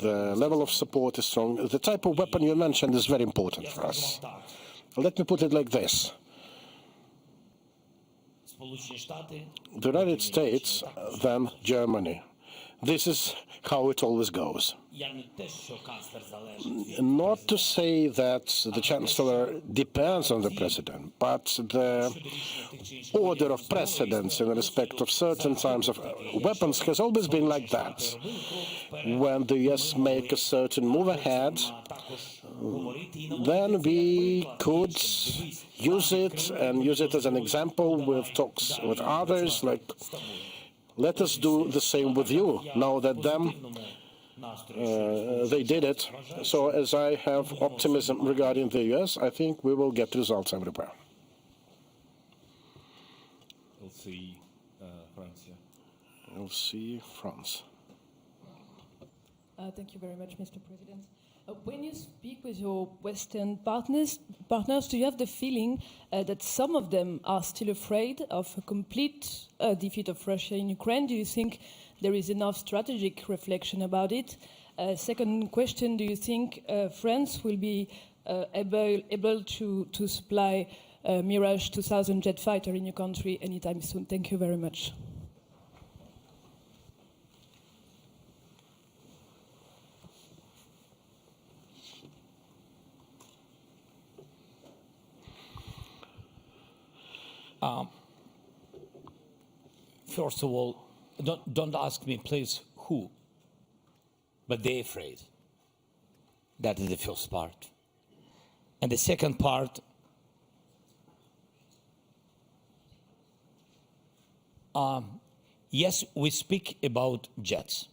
The level of support is strong. The type of weapon you mentioned is very important for us. Let me put it like this. The United States, then Germany. This is how it always goes. Not to say that the Chancellor depends on the President, but the order of precedence in respect of certain types of weapons has always been like that. When the US make a certain move ahead, then we could use it and use it as an example with talks with others, like, let us do the same with you, now that they did it. So as I have optimism regarding the US, I think we will get results everywhere. LC France. Thank you very much, Mr. President. When you speak with your Western partners, do you have the feeling that some of them are still afraid of a complete defeat of Russia in Ukraine? Do you think there is enough strategic reflection about it? Second question, do you think France will be able to supply Mirage 2000 jet fighter in your country anytime soon? Thank you very much. First of all, don't ask me, please, who, but they're afraid. That is the first part. And the second part, yes, we speak about jets.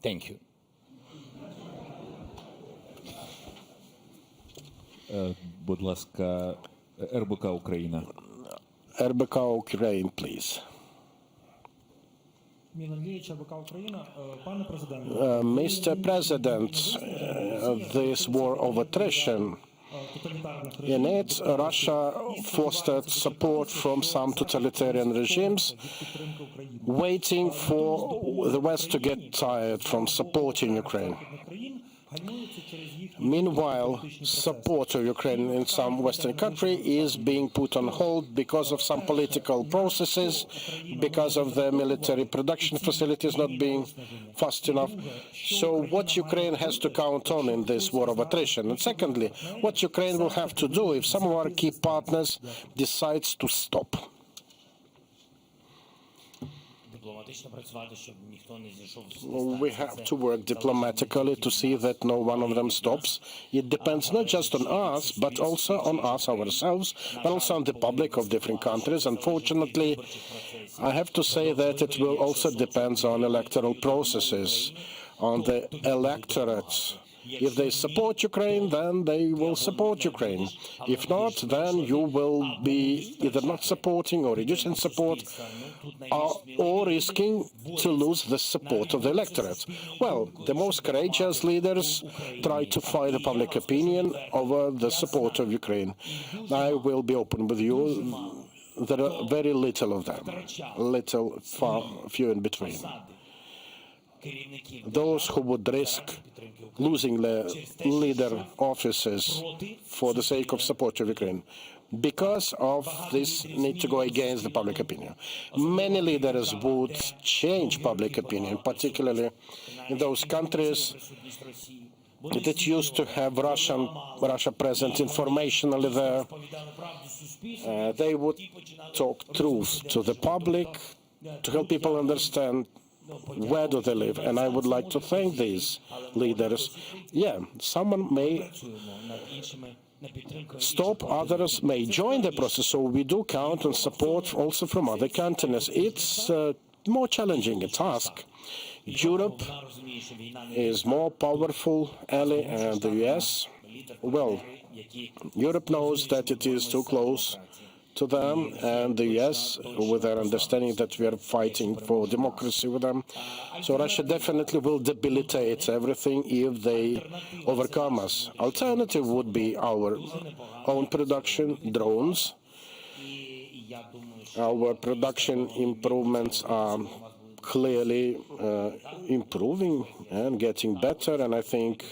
Thank you. Будь ласка, РБК Україна. РБК Ukraine, please. Mr. President, this war of attrition, in it, Russia fostered support from some totalitarian regimes, waiting for the West to get tired from supporting Ukraine. Meanwhile, support to Ukraine in some Western country is being put on hold because of some political processes, because of the military production facilities not being fast enough. So what Ukraine has to count on in this war of attrition? And secondly, what Ukraine will have to do if some of our key partners decides to stop? We have to work diplomatically to see that no one of them stops. It depends not just on us, but also on us ourselves, but also on the public of different countries. Unfortunately, I have to say that it will also depend on electoral processes, on the electorate. If they support Ukraine, then they will support Ukraine. If not, then you will be either not supporting or reducing support, or risking to lose the support of the electorate. Well, the most courageous leaders try to fight the public opinion over the support of Ukraine. I will be open with you. There are very little of them, few in between. Those who would risk losing their leader offices for the sake of support of Ukraine, because of this need to go against the public opinion. Many leaders would change public opinion, particularly in those countries that used to have Russia present informationally there. They would talk truth to the public to help people understand where do they live. And I would like to thank these leaders. Yeah, someone may stop, others may join the process, so we do count on support also from other countries. It's more challenging a task. Europe is more powerful ally than the US. Well, Europe knows that it is too close to them, and the US, with their understanding that we are fighting for democracy with them. So Russia definitely will debilitate everything if they overcome us. Alternative would be our own production, drones. Our production improvements are clearly improving and getting better, and I think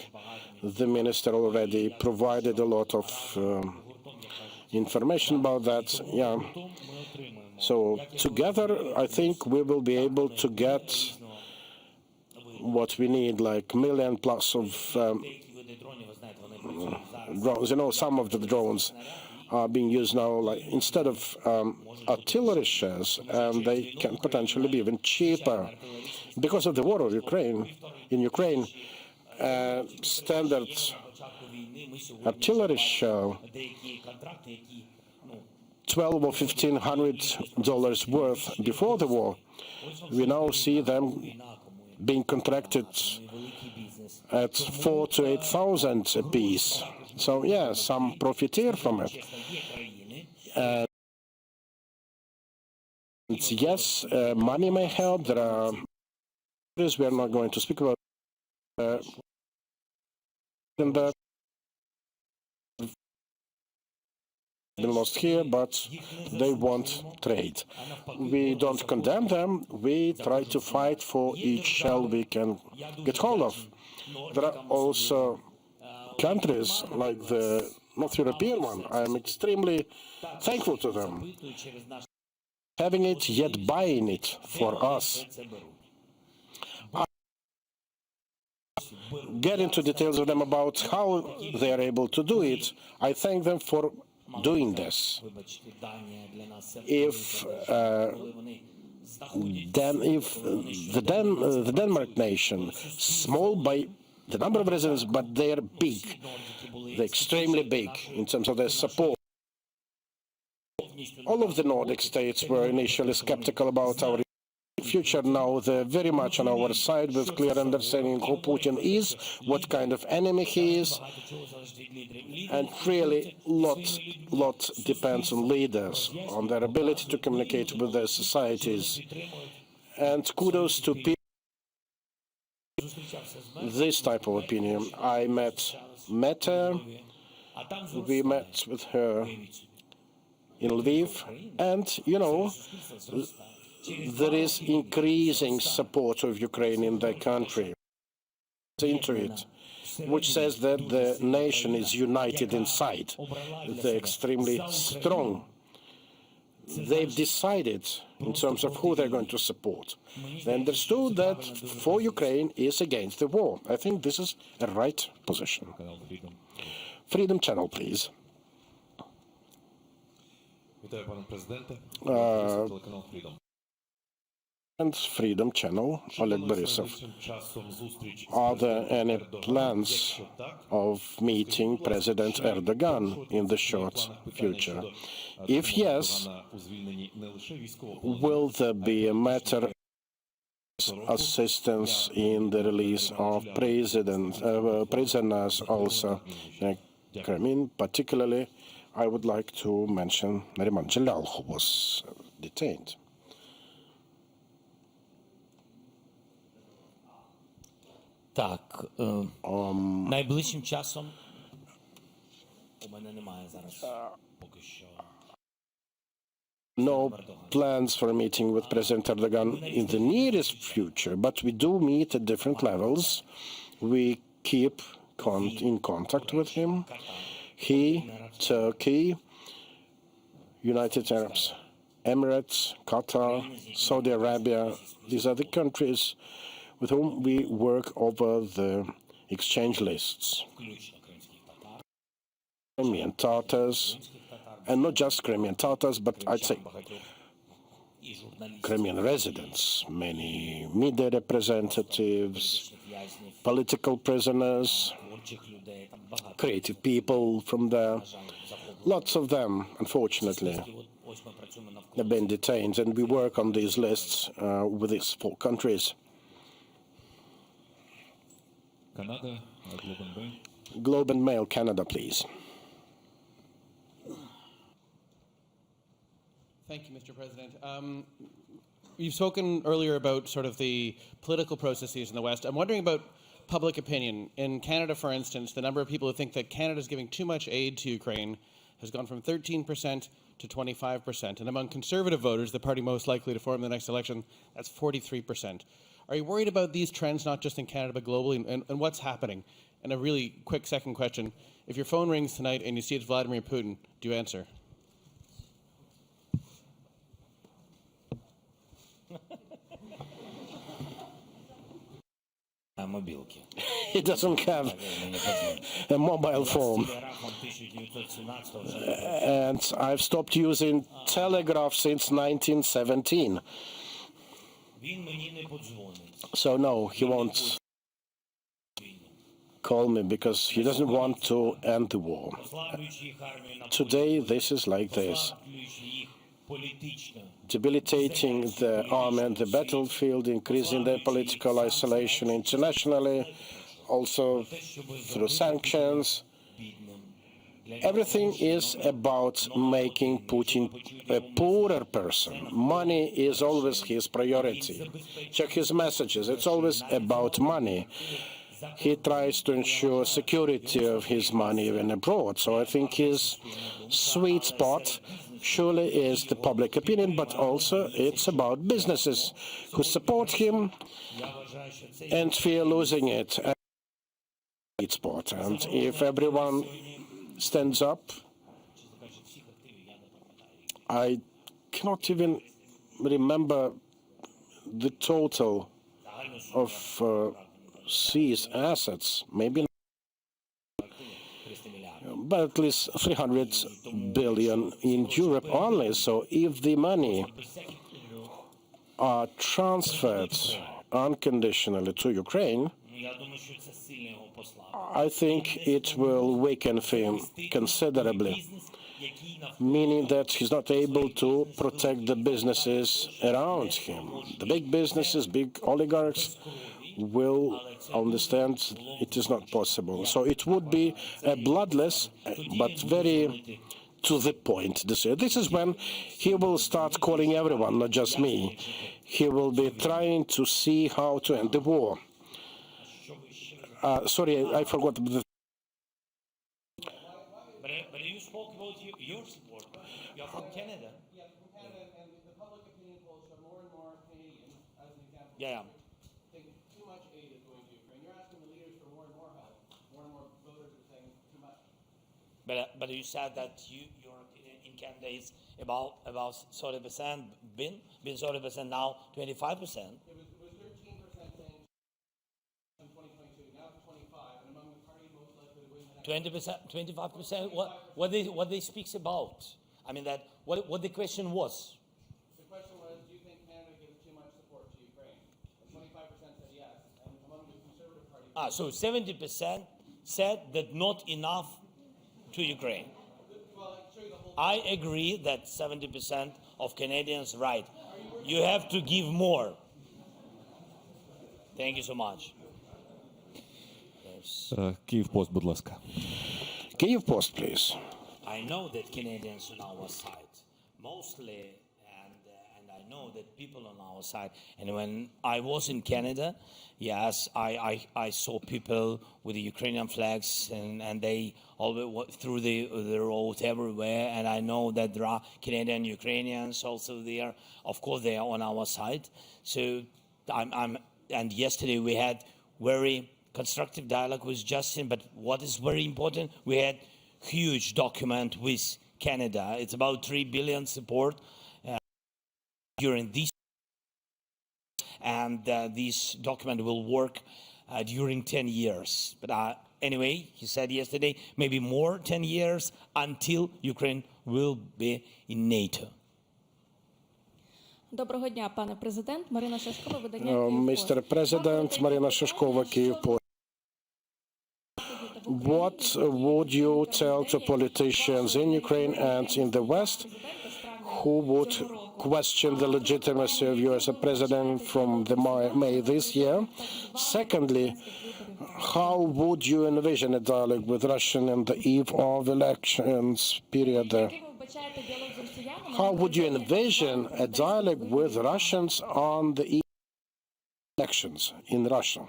the minister already provided a lot of information about that. Yeah. So together, I think we will be able to get what we need, like million plus of drones. You know, some of the drones are being used now, like instead of artillery shells, and they can potentially be even cheaper because of the war of Ukraine. In Ukraine, standard artillery shell, $1,200 or $1,500 worth before the war. We now see them being contracted at $4,000 to $8,000 a piece. So yeah, some profiteer from it. And yes, money may help. There are we are not going to speak about that. Been lost here, but they want trade. We don't condemn them. We try to fight for each shell we can get hold of. There are also countries like the North European one. I am extremely thankful to them. Having it, yet buying it for us. Get into details with them about how they are able to do it. I thank them for doing this. If the Denmark nation, small by the number of residents, but they are big, they're extremely big in terms of their support. All of the Nordic states were initially skeptical about our future. Now they're very much on our side with clear understanding who Putin is, what kind of enemy he is, and really lot depends on leaders, on their ability to communicate with their societies. And kudos to people this type of opinion. I met her, we met with her in Lviv, and you know, there is increasing support of Ukraine in their country, into it, which says that the nation is united inside. They're extremely strong. They've decided in terms of who they're going to support. They understood that for Ukraine is against the war. I think this is a right position. Freedom Channel, please. and Freedom Channel, Oleg Borisov. Are there any plans of meeting President Erdogan in the short future? If yes, will there be a matter of assistance in the release of prisoners also? Particularly, I would like to mention Nariman Jalal, who was detained. Так, найближчим часом у мене немає зараз поки що. No plans for a meeting with President Erdogan in the nearest future, but we do meet at different levels. We keep in contact with him. He, Turkey, United Arab Emirates, Qatar, Saudi Arabia, these are the countries with whom we work over the exchange lists. Crimean Tatars, and not just Crimean Tatars, but I'd say Crimean residents, many media representatives, political prisoners, creative people from there. Lots of them, unfortunately, have been detained, and we work on these lists with these 4 countries. Canada, Globe and Mail, Canada, please. Thank you, Mr. President. You've spoken earlier about sort of the political processes in the West. I'm wondering about public opinion. In Canada, for instance, the number of people who think that Canada is giving too much aid to Ukraine has gone from 13% to 25%. And among conservative voters, the party most likely to form the next election, that's 43%. Are you worried about these trends, not just in Canada, but globally, and what's happening? And a really quick second question. If your phone rings tonight and you see it's Vladimir Putin, do you answer? He doesn't have a mobile phone. And I've stopped using telegraph since 1917. So no, he won't call me because he doesn't want to end the war. Today, this is like this. Debilitating the army and the battlefield, increasing their political isolation internationally, also through sanctions. Everything is about making Putin a poorer person. Money is always his priority. Check his messages. It's always about money. He tries to ensure security of his money even abroad. So I think his sweet spot surely is the public opinion, but also it's about businesses who support him and fear losing it. Sweet spot. And if everyone stands up, I cannot even remember the total of seized assets, maybe not, but at least 300 billion in Europe only. So if the money are transferred unconditionally to Ukraine, I think it will weaken him considerably, meaning that he's not able to protect the businesses around him. The big businesses, big oligarchs will understand it is not possible. So it would be a bloodless but very to the point decision. This is when he will start calling everyone, not just me. He will be trying to see how to end the war. Sorry, I forgot the. But you spoke about your support. You're from Canada. Yeah, from Canada, and the public opinion polls show more and more Canadians, as an example. Yeah. Think too much aid is going to Ukraine. You're asking the leaders for more and more help. More and more voters are saying too much. But you said that your opinion in Canada is about 30%, been 30%, now 25%. It was 13% saying in 2022. Now it's 25, and among the party most likely to win the next 20%, 25%. What they speaks about? I mean, that what the question was. The question was, do you think Canada gives too much support to So 70% said that not enough to Ukraine. I agree that 70% of Canadians right. You have to give more. Thank you so much. Київ пост, будь ласка. Kyiv Post, please. I know that Canadians on our side, mostly, and I know that people on our side. And when I was in Canada, yes, I saw people with the Ukrainian flags, and they always through the road everywhere. And I know that there are Canadian Ukrainians also there. Of course, they are on our side. So and yesterday we had very constructive dialogue with Justin. But what is very important, we had huge document with Canada. It's about 3 billion support during this, and this document will work during 10 years. But anyway, he said yesterday, maybe more 10 years until Ukraine will be in NATO. Доброго дня, пане президент. Марина Шашкова, видання Mr. President, Marina Shashkova, Kyiv Post. What would you tell to politicians in Ukraine and in the West who would question the legitimacy of you as a president from the May this year? Secondly, how would you envision a dialogue with Russia in the eve of elections period? How would you envision a dialogue with Russians on the eve of elections in Russia?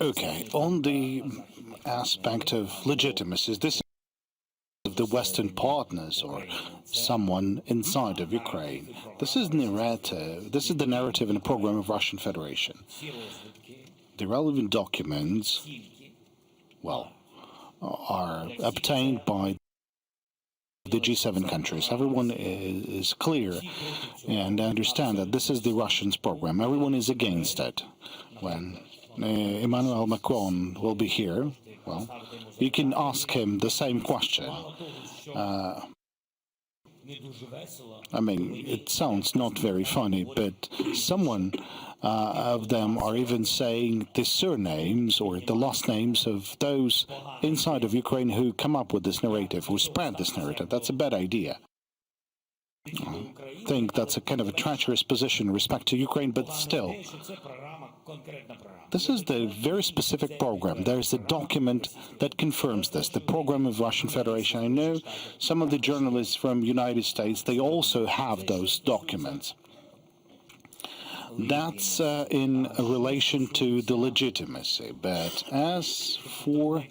Okay, on the aspect of legitimacy, this is of the Western partners or someone inside of Ukraine. This is the narrative in the program of Russian Federation. The relevant documents, well, are obtained by the G7 countries. Everyone is clear and understand that this is the Russians' program. Everyone is against it. When Emmanuel Macron will be here, well, you can ask him the same question. I mean, it sounds not very funny, but someone of them are even saying the surnames or the last names of those inside of Ukraine who come up with this narrative, who spread this narrative. That's a bad idea. I think that's a kind of a treacherous position in respect to Ukraine, but still. This is the very specific program. There is a document that confirms this, the program of Russian Federation. I know some of the journalists from the United States, they also have those documents. That's in relation to the legitimacy. But as for...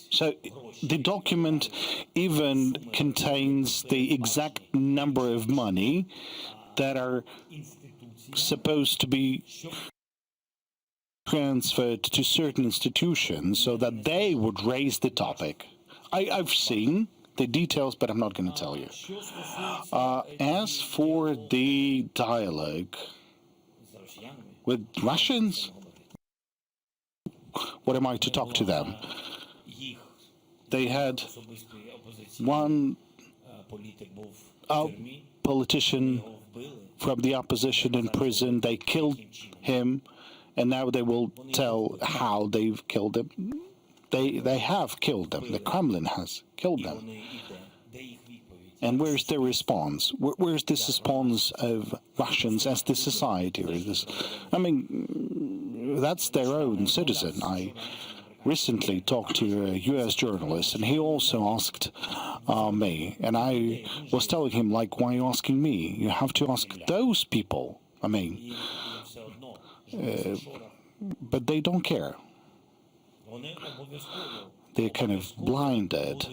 So the document even contains the exact number of money that are supposed to be transferred to certain institutions so that they would raise the topic. I've seen the details, but I'm not going to tell you. As for the dialogue with Russians, what am I to talk to them? They had one politician from the opposition in prison. They killed him. And now they will tell how they've killed him. They have killed them. The Kremlin has killed them. And where's their response? Where's this response of Russians as the society? Or this? I mean, that's their own citizen. I recently talked to a U.S. journalist, and he also asked me. And I was telling him, like, why are you asking me? You have to ask those people. I mean... but they don't care. They're kind of blinded.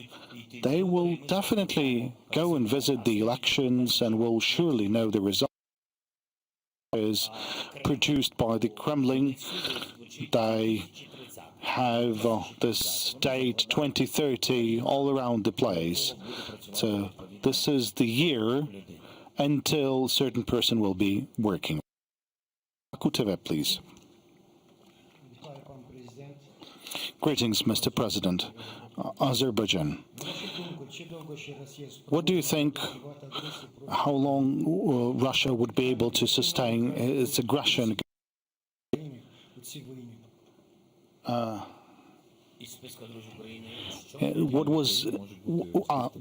They will definitely go and visit the elections and will surely know the results produced by the Kremlin. They have this date 2030 all around the place. So this is the year until a certain person will be working. Kuteva, please. Greetings, Mr. President. Azerbaijan. What do you think, how long Russia would be able to sustain its aggression?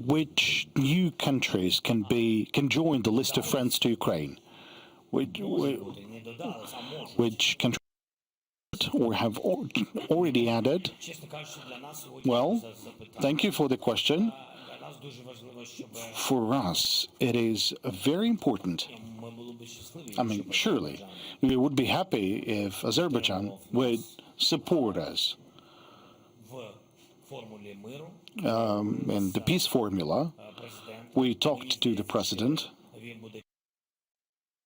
Which new countries can join the list of friends to Ukraine? Which countries or have already added? Well, thank you for the question. For us, it is very important. I mean, surely, we would be happy if Azerbaijan would support us in the peace formula. We talked to the president.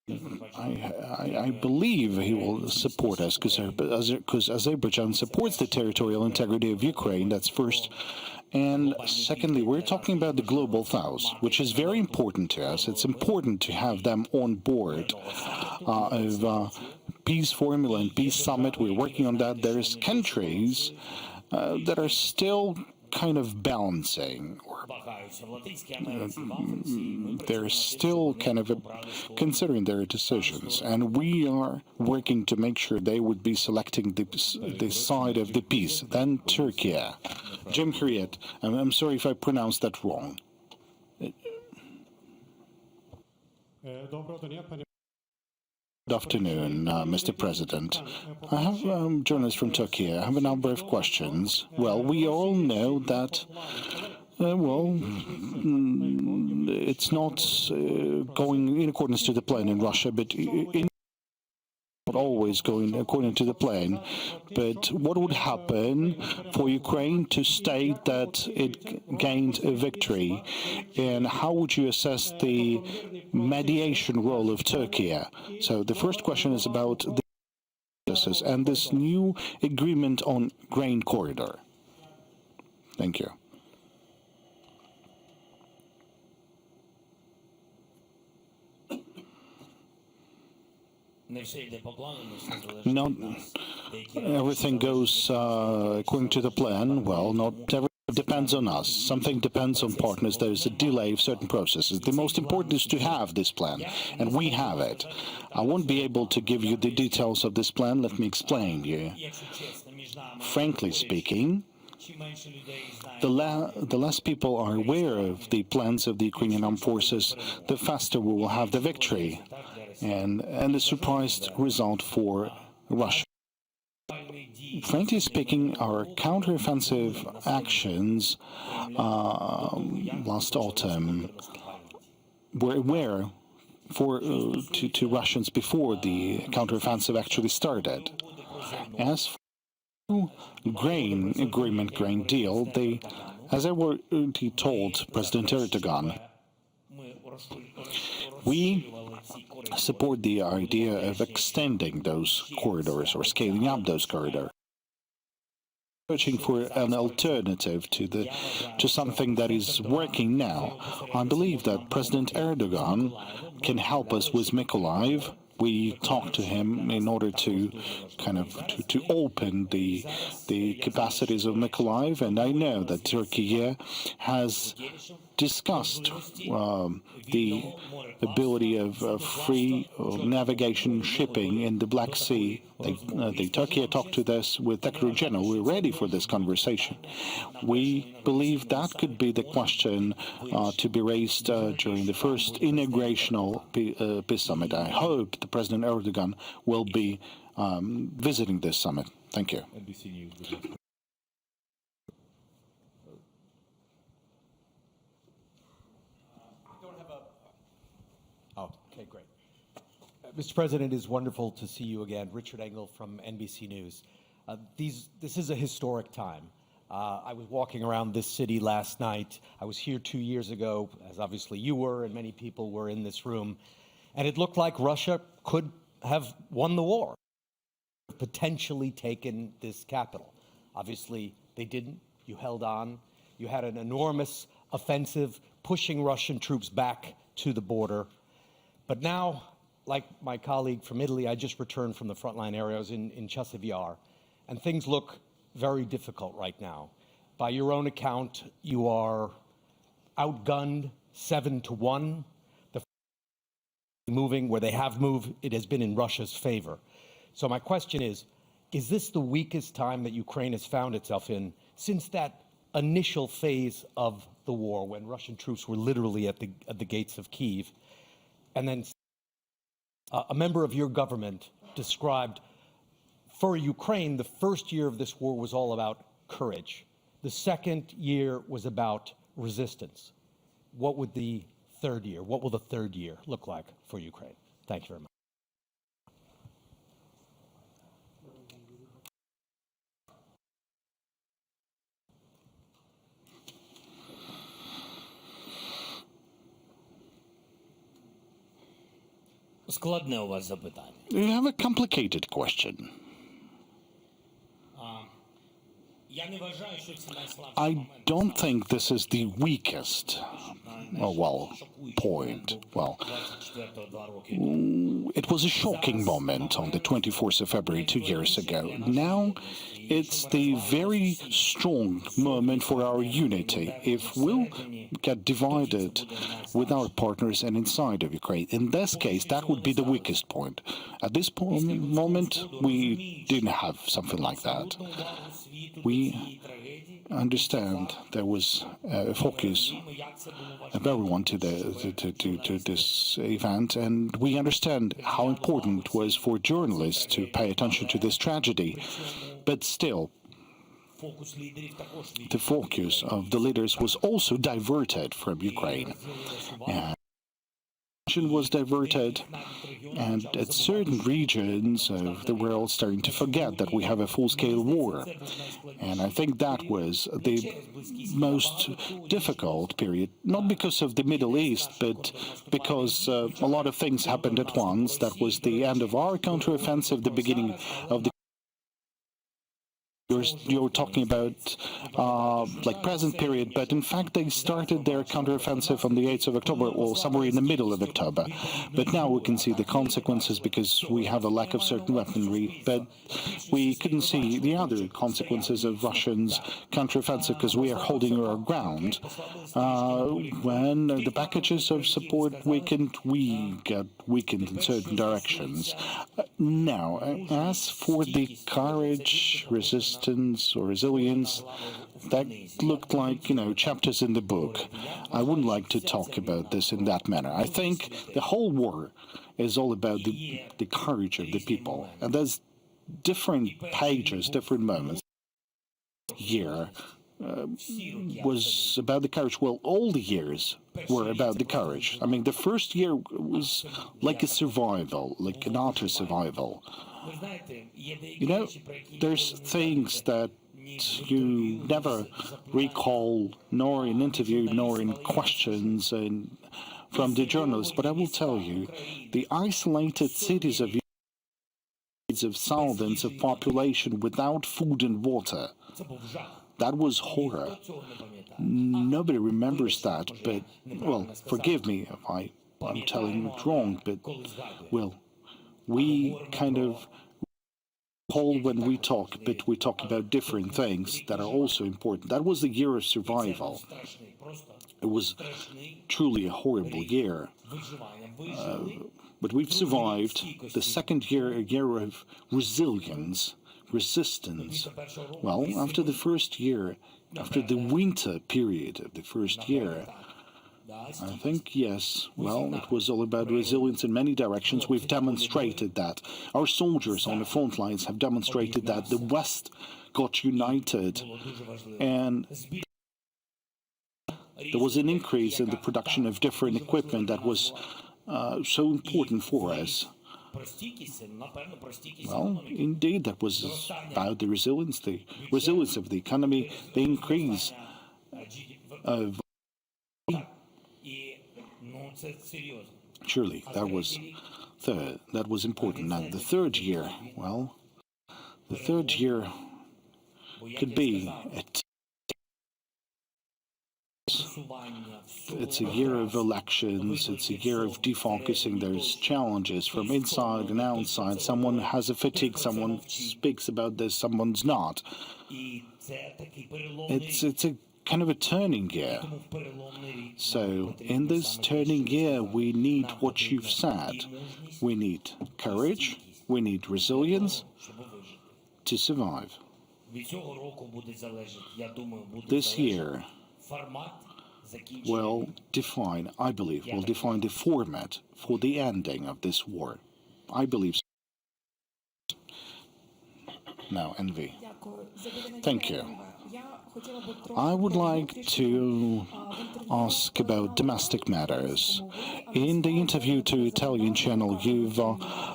I believe he will support us because Azerbaijan supports the territorial integrity of Ukraine. That's first. And secondly, we're talking about the Global South, which is very important to us. It's important to have them on board of peace formula and peace summit. We're working on that. There's countries that are still kind of balancing, or they're still kind of considering their decisions, and we are working to make sure they would be selecting the side of the peace. Then Turkey. Jim Hurriet, I'm sorry if I pronounced that wrong. Good afternoon, Mr. President. I have a journalist from Turkey. I have a number of questions. Well, we all know that, it's not going in accordance to the plan in Russia, but not always going according to the plan. But what would happen for Ukraine to state that it gained a victory? And how would you assess the mediation role of Turkey? So the first question is about the processes and this new agreement on grain corridor. Thank you. Not everything goes according to the plan. Well, not everything depends on us. Something depends on partners. There is a delay of certain processes. The most important is to have this plan, and we have it. I won't be able to give you the details of this plan. Let me explain you. Frankly speaking, the less people are aware of the plans of the Ukrainian armed forces, the faster we will have the victory. And the surprised result for Russia. Frankly speaking, our counteroffensive actions last autumn were aware to Russians before the counteroffensive actually started. As for grain agreement, grain deal, as I already told President Erdogan, we support the idea of extending those corridors or scaling up those corridors, searching for an alternative to something that is working now. I believe that President Erdogan can help us with Mykolaiv. We talked to him in order to kind of to open the capacities of Mykolaiv, and I know that Turkey has discussed the ability of free navigation shipping in the Black Sea. Turkey talked to this with Secretary General. We're ready for this conversation. We believe that could be the question to be raised during the first inaugurational peace summit. I hope the President Erdogan will be visiting this summit. Thank you. Okay, great. Mr. President, it is wonderful to see you again. Richard Engel from NBC News. This is a historic time. I was walking around this city last night. I was here 2 years ago, as obviously you were, and many people were in this room. And it looked like Russia could have won the war, potentially taken this capital. Obviously, they didn't. You held on. You had an enormous offensive pushing Russian troops back to the border. But now, like my colleague from Italy, I just returned from the frontline areas in Chasiv Yar, and things look very difficult right now. By your own account, you are outgunned 7-1. The moving where they have moved, it has been in Russia's favor. So my question is this the weakest time that Ukraine has found itself in since that initial phase of the war when Russian troops were literally at the gates of Kyiv? And then a member of your government described for Ukraine, the first year of this war was all about courage. The second year was about resistance. What will the third year look like for Ukraine? Thank you very much. Складне у вас запитання. You have a complicated question. I don't think this is the weakest, point. It was a shocking moment on the 24th of February 2 years ago. Now, it's the very strong moment for our unity. If we'll get divided with our partners and inside of Ukraine, in this case, that would be the weakest point. At this moment, we didn't have something like that. We understand there was a focus of everyone to this event, and we understand how important it was for journalists to pay attention to this tragedy. But still, the focus of the leaders was also diverted from Ukraine. Was diverted, and at certain regions of the world starting to forget that we have a full-scale war. And I think that was the most difficult period, not because of the Middle East, but because a lot of things happened at once. That was the end of our counteroffensive, the beginning of the you're talking about like present period, but in fact they started their counteroffensive on the 8th of October or somewhere in the middle of October. But now we can see the consequences because we have a lack of certain weaponry, but we couldn't see the other consequences of Russians' counteroffensive because we are holding our ground. When the packages of support weakened, we get weakened in certain directions. Now, as for the courage, resistance, or resilience, that looked like, chapters in the book. I wouldn't like to talk about this in that manner. I think the whole war is all about the courage of the people. And there's different pages, different moments. Year was about the courage. Well, all the years were about the courage. I mean, the first year was like a survival, like an utter survival. There's things that you never recall, nor in interview, nor in questions from the journalists. But I will tell you, the isolated cities of thousands of population without food and water, that was horror. Nobody remembers that, but, well, forgive me if I'm telling it wrong, but, well, we kind of recall when we talk, but we talk about different things that are also important. That was the year of survival. It was truly a horrible year. But we've survived. The second year, a year of resilience, resistance. Well, after the first year, after the winter period of the first year, I think, yes, well, it was all about resilience in many directions. We've demonstrated that. Our soldiers on the front lines have demonstrated that. The West got united, and there was an increase in the production of different equipment that was so important for us. Well, indeed, that was about the resilience of the economy, the increase of surely, that was important. Now, the third year, well, the third year could be it's a year of elections, it's a year of defocusing. There's challenges from inside and outside. Someone has a fatigue, someone speaks about this, someone's not. It's a kind of a turning year. So in this turning year, we need what you've said. We need courage, we need resilience to survive. This year will define, I believe, will define the format for the ending of this war. I believe so. Now, Envy. Thank you. I would like to ask about domestic matters. In the interview to Italian channel, you've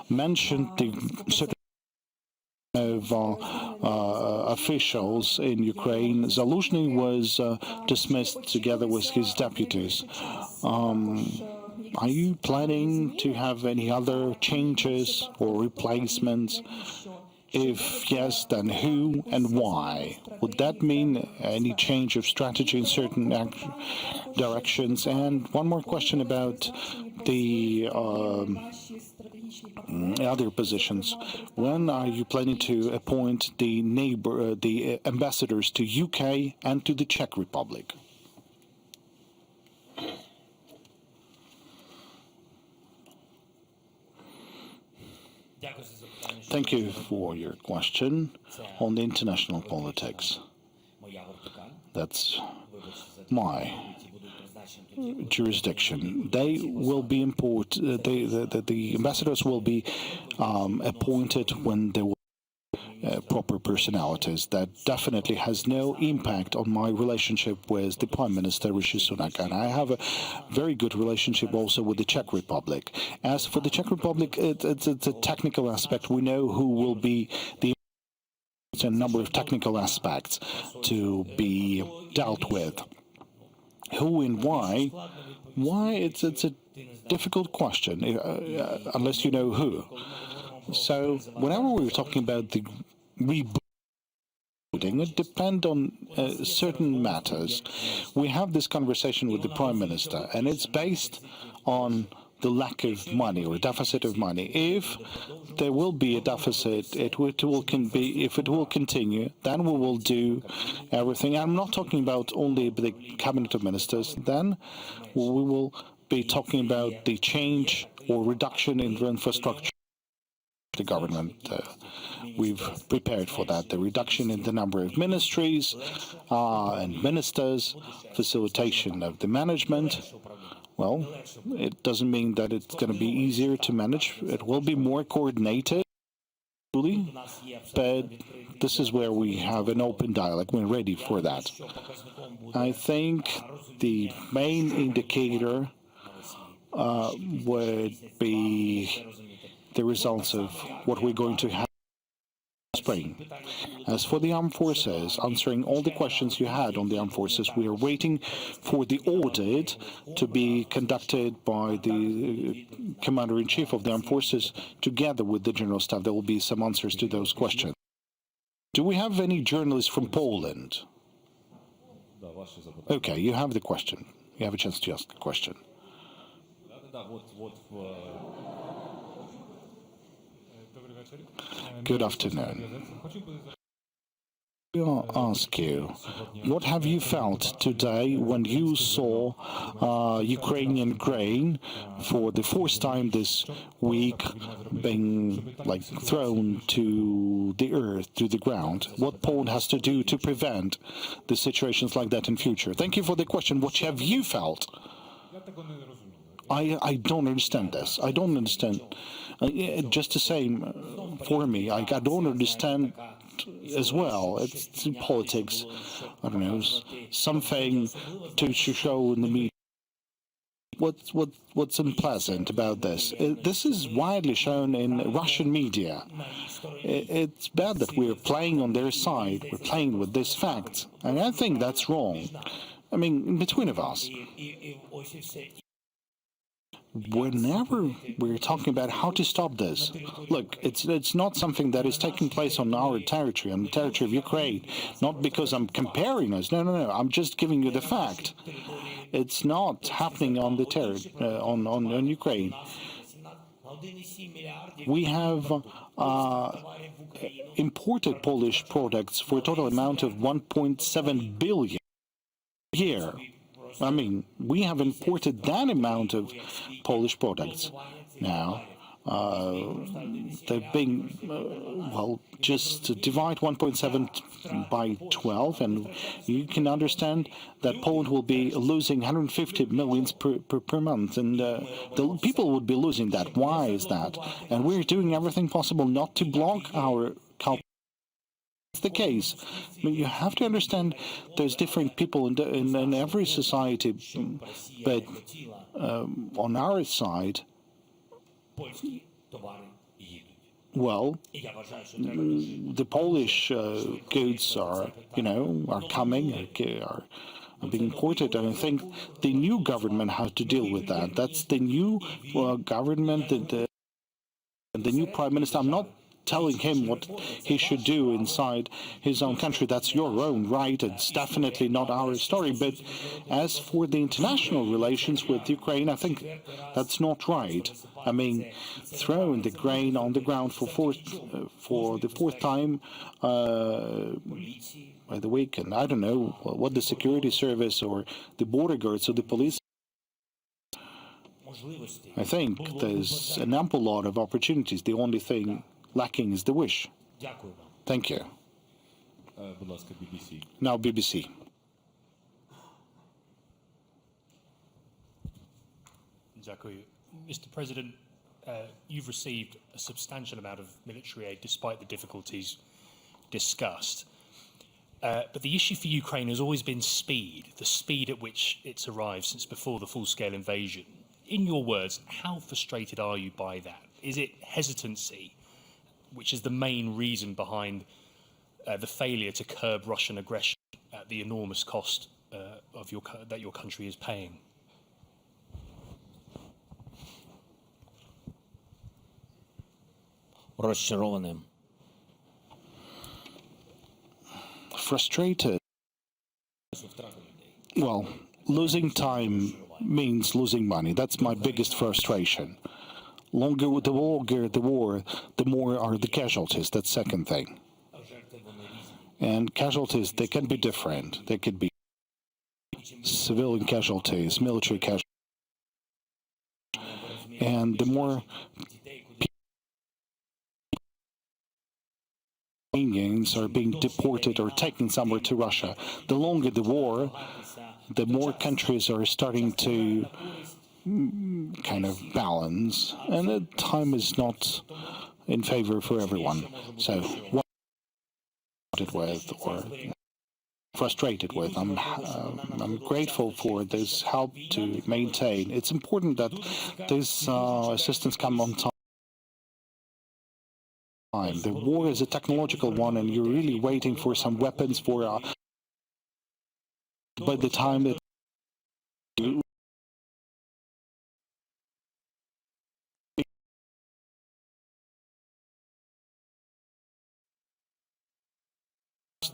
mentioned the certain of officials in Ukraine. Zaluzhny was dismissed together with his deputies. Are you planning to have any other changes or replacements? If yes, then who and why? Would that mean any change of strategy in certain directions? And one more question about the other positions. When are you planning to appoint the ambassadors to UK and to the Czech Republic? Thank you for your question on the international politics. That's my jurisdiction. They will be the ambassadors will be appointed when there will be proper personalities. That definitely has no impact on my relationship with the Prime Minister Rishi Sunak, and I have a very good relationship also with the Czech Republic. As for the Czech Republic, it's a technical aspect. We know who will be the a number of technical aspects to be dealt with. Who and why? Why? It's a difficult question, unless you know who. So whenever we're talking about the rebuilding, it depends on certain matters. We have this conversation with the Prime Minister, and it's based on the lack of money or deficit of money. If there will be a deficit, if it will continue, then we will do everything. I'm not talking about only the cabinet of ministers. Then we will be talking about the change or reduction in the infrastructure of the government. We've prepared for that. The reduction in the number of ministries and ministers, facilitation of the management. Well, it doesn't mean that it's going to be easier to manage. It will be more coordinated, but this is where we have an open dialogue. We're ready for that. I think the main indicator would be the results of what we're going to have spring. As for the armed forces, answering all the questions you had on the armed forces, we are waiting for the audit to be conducted by the Commander-In-Chief of the armed forces together with the General Staff. There will be some answers to those questions. Do we have any journalists from Poland? Okay, you have the question. You have a chance to ask the question. Good afternoon. I'll ask you, what have you felt today when you saw Ukrainian grain for the first time this week being thrown to the earth, to the ground? What Poland has to do to prevent the situations like that in future? Thank you for the question. What have you felt? I don't understand this. I don't understand. Just the same for me. I don't understand as well. It's politics. I don't know, something to show in the media. What's unpleasant about this? This is widely shown in Russian media. It's bad that we're playing on their side. We're playing with these facts, and I think that's wrong. I mean, in between of us. Whenever we're talking about how to stop this, look, it's not something that is taking place on our territory, on the territory of Ukraine, not because I'm comparing us. No. I'm just giving you the fact. It's not happening on the on Ukraine. We have imported Polish products for a total amount of 1.7 billion. year. I mean, we have imported that amount of Polish products. Now, they've been, well, just divide 1.7 by 12, and you can understand that Poland will be losing 150 million per month, and the people would be losing that. Why is that? And we're doing everything possible not to block our the case. I mean, you have to understand there's different people in every society, but on our side, well, the Polish goods are, are coming, are being imported, and I think the new government has to deal with that. That's the new government, the new prime minister. I'm not telling him what he should do inside his own country. That's your own right. It's definitely not our story. But as for the international relations with Ukraine, I think that's not right. I mean, throwing the grain on the ground for the fourth time by the weekend. I don't know what the security service or the border guards or the police. I think there's an ample lot of opportunities. The only thing lacking is the wish. Thank you. Now BBC. Mr. President, you've received a substantial amount of military aid despite the difficulties discussed. But the issue for Ukraine has always been speed, the speed at which it's arrived since before the full-scale invasion. In your words, how frustrated are you by that? Is it hesitancy, which is the main reason behind the failure to curb Russian aggression at the enormous cost that your country is paying? Frustrated. Well, losing time means losing money. That's my biggest frustration. Longer the war, the more are the casualties. That's second thing. And casualties, they can be different. They could be civilian casualties, military casualties. And the more Ukrainians are being deported or taken somewhere to Russia, the longer the war, the more countries are starting to kind of balance, and the time is not in favor for everyone. So what with or frustrated with, I'm grateful for this help to maintain. It's important that this assistance come on time. The war is a technological one, and you're really waiting for some weapons for by the time that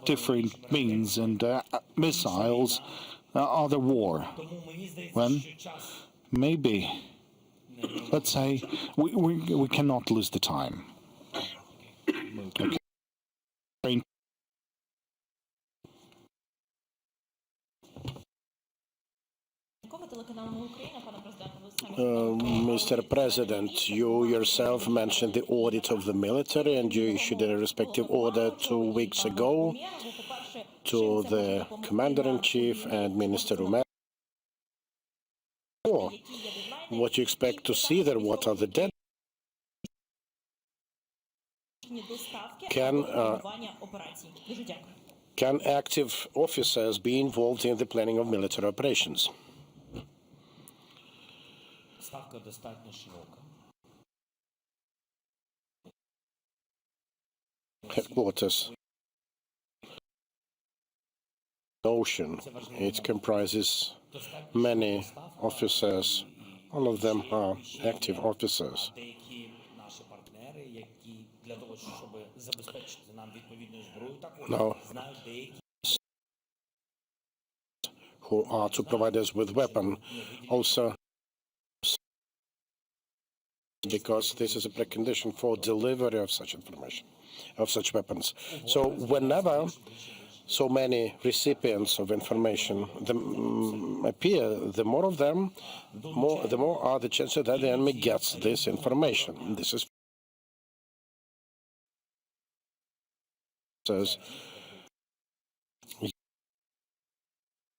different means and missiles are the war. When maybe, let's say, we cannot lose the time. Okay. Mr. President, you yourself mentioned the audit of the military, and you issued a respective order 2 weeks ago to the Commander-In-Chief and Minister Umerov. What you expect to see there? What are the deadlines? Can active officers be involved in the planning of military operations? Headquarters. Ocean. It comprises many officers. All of them are active officers. Now, who are to provide us with weapons, also because this is a precondition for delivery of such information, of such weapons. So whenever so many recipients of information appear, the more of them, the more are the chances that the enemy gets this information. This is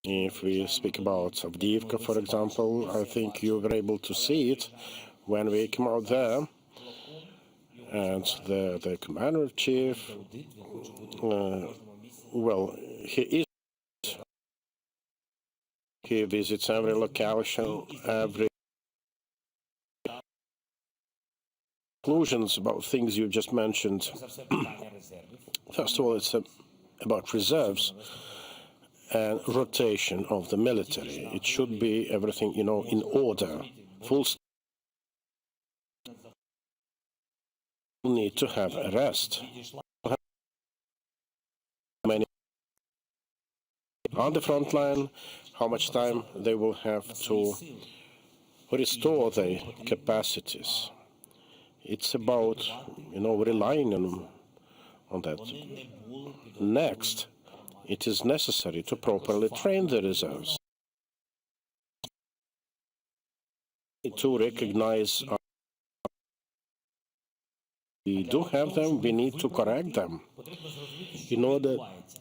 if we speak about Avdiivka, for example, I think you were able to see it when we came out there, and the Commander-in-Chief, well, he visits every location, every conclusions about things you just mentioned. First of all, it's about reserves and rotation of the military. It should be everything, in order. Full stop. We need to have a rest. Many on the front line, how much time they will have to restore their capacities. It's about, relying on that. Next, it is necessary to properly train the reserves. To recognize we do have them, we need to correct them. In order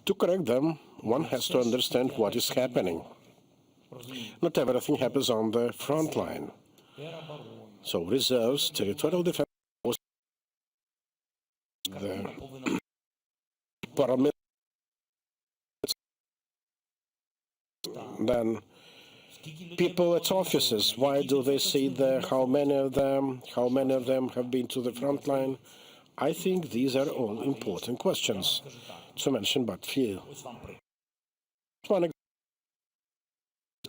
to correct them, one has to understand what is happening. Not everything happens on the front line. So reserves, territorial defense, the paramilitary, then people at offices, why do they sit there? How many of them have been to the front line? I think these are all important questions to mention, but few. One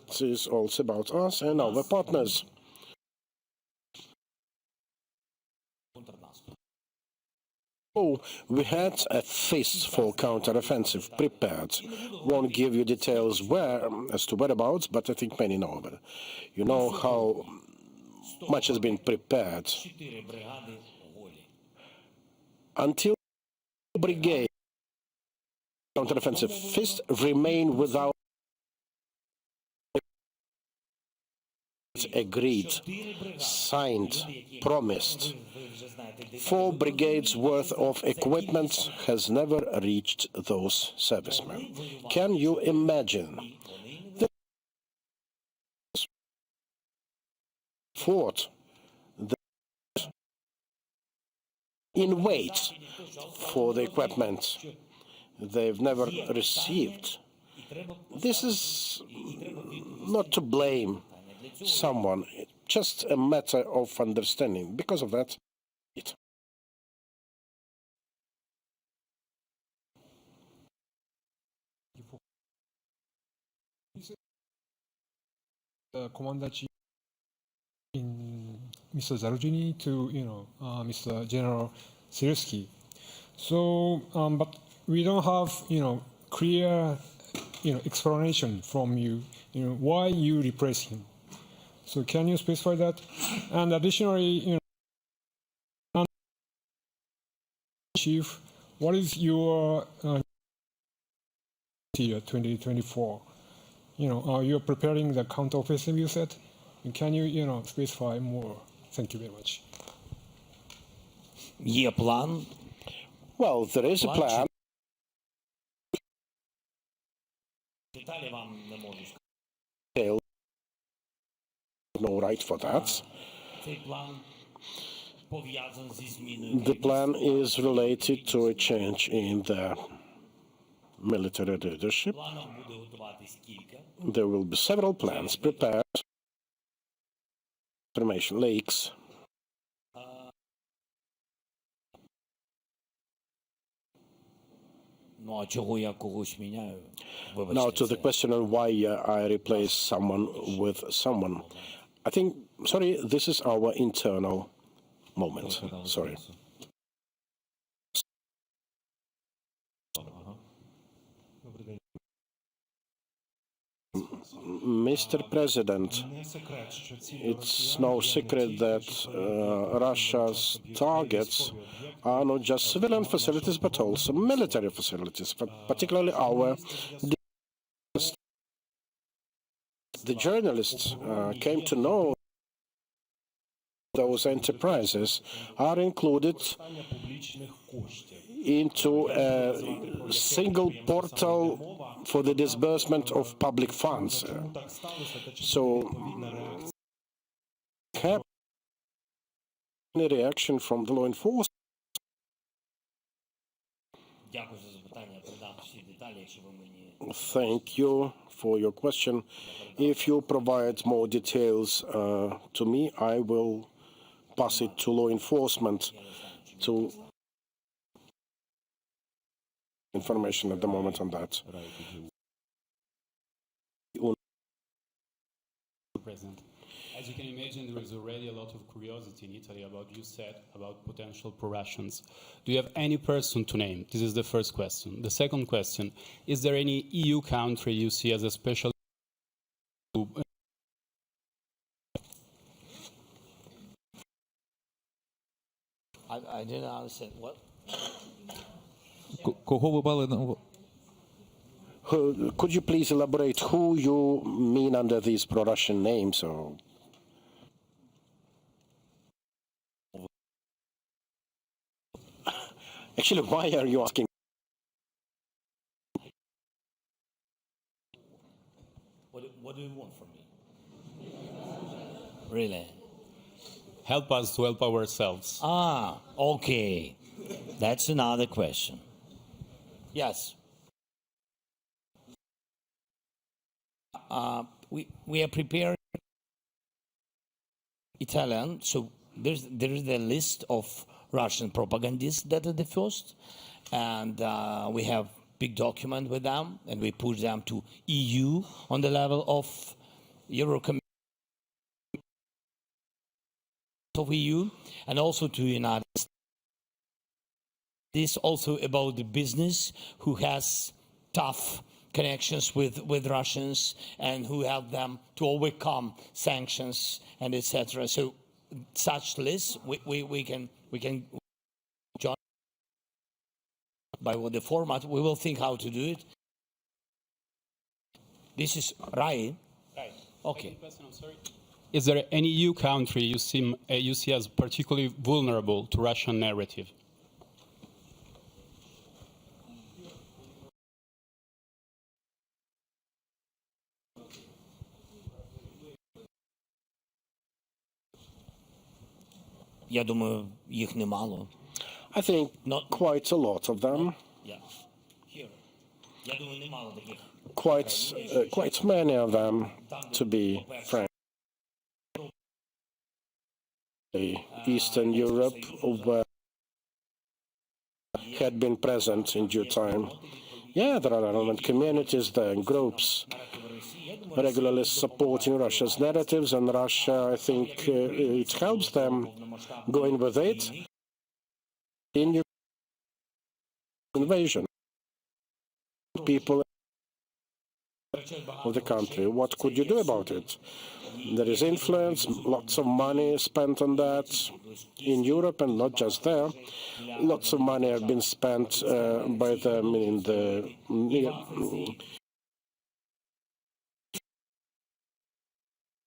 example is also about us and our partners. Oh, we had a fistful counteroffensive prepared. Won't give you details as to whereabouts, but I think many know about it. You know how much has been prepared. Until brigade counteroffensive fist remain without agreed, signed, promised. 4 brigades worth of equipment has never reached those servicemen. Can you imagine? The fought in wait for the equipment they've never received. This is not to blame someone, just a matter of understanding. Because of that, Commander-in-Chief Mr. Zaluzhny to Mr. General Syrskiy. So, but we don't have clear explanation from you. Why you repress him. So can you specify that? And additionally, Chief, what is your year 2024? You're preparing the counteroffensive, you said. Can you, specify more? Thank you very much. Є план. Well, there is a plan. Деталі вам не можу сказати. No right for that. Цей план пов'язаний зі зміною. The plan is related to a change in the military leadership. Планів буде готуватись кілька. There will be several plans prepared. Information leaks. Ну, а чого я когось міняю? Now to the question on why I replace someone with someone. I think, sorry, this is our internal moment. Sorry. Mr. President, it's no secret that Russia's targets are not just civilian facilities, but also military facilities, particularly our. The journalists came to know those enterprises are included into a single portal for the disbursement of public funds. So, have any reaction from the law enforcement? Thank you for your question. If you provide more details to me, I will pass it to law enforcement to information at the moment on that. President, as you can imagine, there is already a lot of curiosity in Italy about you said about potential pro-Russians. Do you have any person to name? This is the first question. The second question, is there any EU country you see as a special I didn't understand. What? Could you please elaborate who you mean under these pro-Russian names? Or actually, why are you asking? What do you want from me? Really? help us to help ourselves? Ah, okay. That's another question. Yes. We are preparing Italian, so there is the list of Russian propagandists that are the first, and we have big document with them, and we push them to EU on the level of European of EU, and also to United States. This also about the business who has tough connections with Russians and who help them to overcome sanctions and etc. So such lists we can join by what the format. We will think how to do it. This is right. Right. Okay. I'm sorry. Is there any EU country you see as particularly vulnerable to Russian narrative? Я думаю, їх немало. I think quite a lot of them. Yeah. Here. Я думаю, немало таких. Quite many of them, to be frank. Eastern Europe, where had been present in due time. Yeah, there are relevant communities there and groups regularly supporting Russia's narratives, and Russia, I think, it helps them going with it in invasion. People of the country. What could you do about it? There is influence, lots of money spent on that in Europe, and not just there. Lots of money have been spent by them in the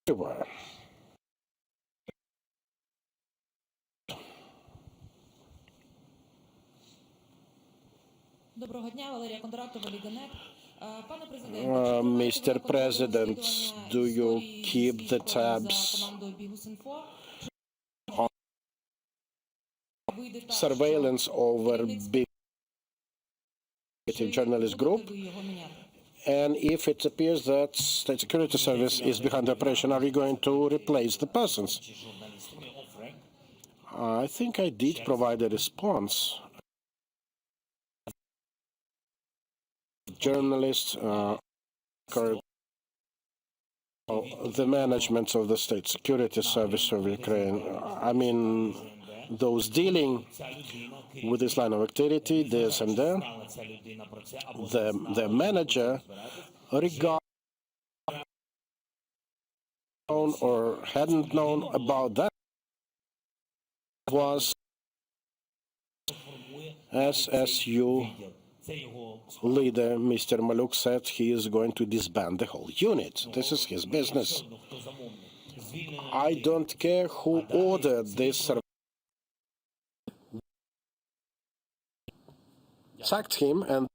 everywhere. Доброго дня, Валерія Кондратова, Ліга.нет. Mr. President, do you keep the tabs on surveillance over big journalist group? And if it appears that State Security Service is behind the operation, are you going to replace the persons? I think I did provide a response. Journalists, the management of the State Security Service of Ukraine, I mean, those dealing with this line of activity, this and that, the manager regarded or hadn't known about that was As SU leader, Mr. Malyuk, said he is going to disband the whole unit. This is his business. I don't care who ordered this. Sacked him and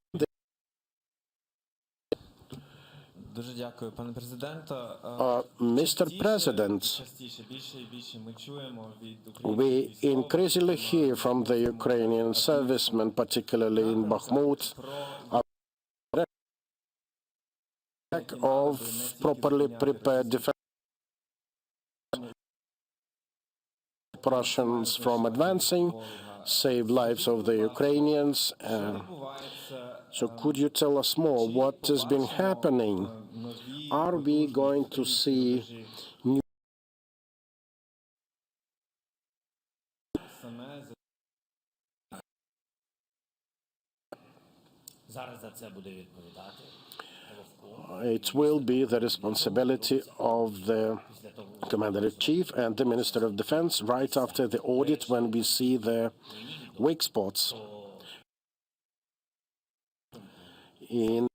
Mr. President, we increasingly hear from the Ukrainian servicemen, particularly in Bakhmut, of properly prepared defense Russians from advancing, save lives of the Ukrainians. So could you tell us more? What has been happening? Are we going to see new it will be the responsibility of the Commander-in-Chief and the Minister of Defense right after the audit when we see the weak spots in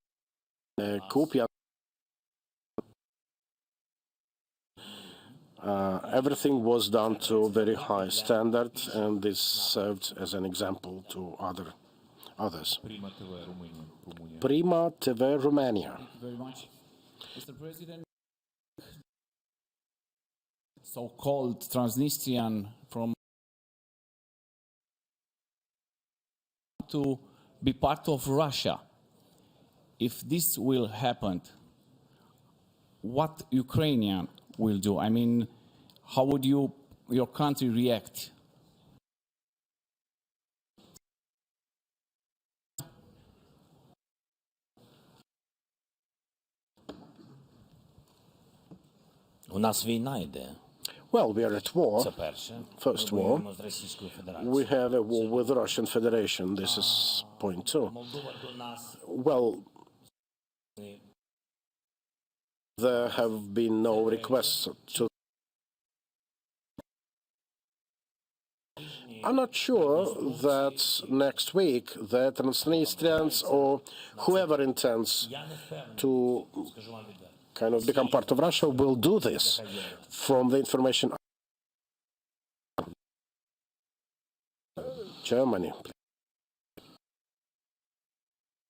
Kupiansk. Everything was done to a very high standard, and this served as an example to others. Prima TV Romania. Thank you very much. Mr. President, so-called Transnistrian from to be part of Russia. If this will happen, what Ukrainian will do? I mean, how would your country react? Well, we are at war. First war. We have a war with the Russian Federation. This is point two. Well, there have been no requests to. I'm not sure that next week the Transnistrians or whoever intends to kind of become part of Russia will do this. From the information, Germany.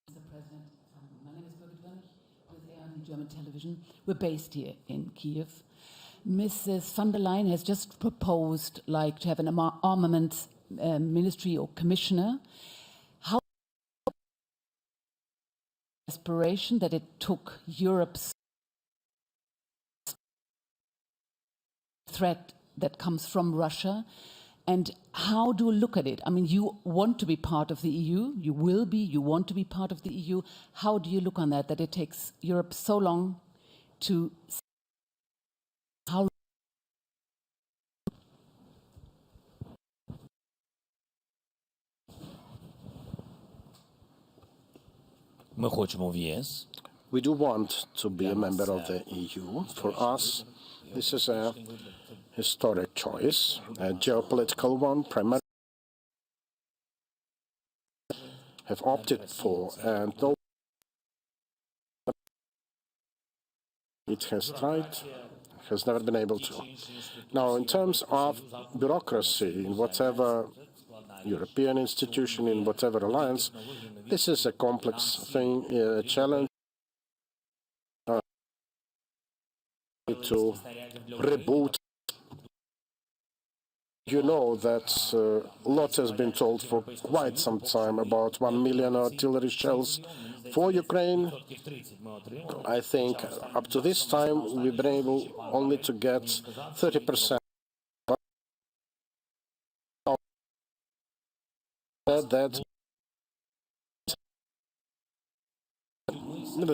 Mr. President, my name is Vadym with German television. We're based here in Kyiv. Mrs. von der Leyen has just proposed, like, to have an armaments ministry or commissioner. How aspiration that it took Europe's threat that comes from Russia, and how do you look at it? I mean, you want to be part of the EU, you will be, you want to be part of the EU. How do you look on that it takes Europe so long to how we do want to be a member of the EU. For us, this is a historic choice, a geopolitical one, primarily have opted for, and no, it has tried, has never been able to. Now, in terms of bureaucracy, in whatever European institution, in whatever alliance, this is a complex thing, a challenge to reboot. You know that a lot has been told for quite some time about 1 million artillery shells for Ukraine. I think up to this time we've been able only to get 30%. That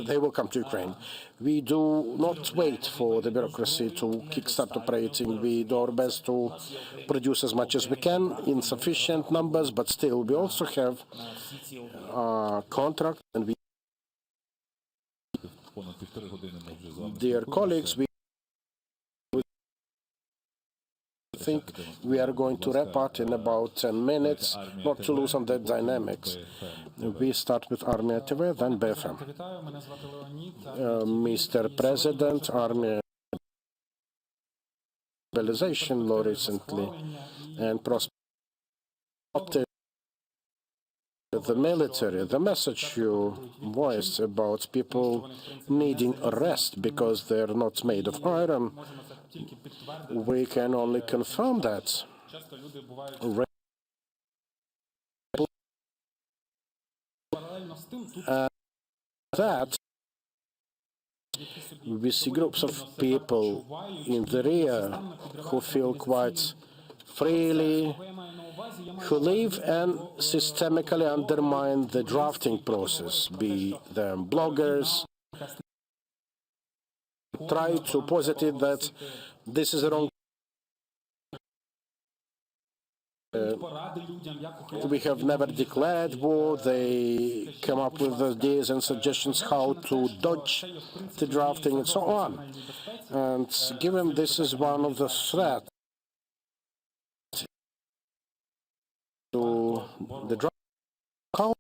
they will come to Ukraine. We do not wait for the bureaucracy to kickstart operating. We do our best to produce as much as we can in sufficient numbers, but still we also have contract, and we, dear colleagues, we think we are going to wrap up in about 10 minutes, not to lose on the dynamics. We start with Armia TV, then BFM. Mr. President, Armia mobilization law recently and prosperity. The military, the message you voiced about people needing arrest because they're not made of iron, we can only confirm that. That we see groups of people in the rear who feel quite freely, who live and systemically undermine the drafting process, be them bloggers, try to posit it that this is wrong. We have never declared war. They come up with ideas and suggestions how to dodge the drafting and so on. And given this is one of the threats to the draft, how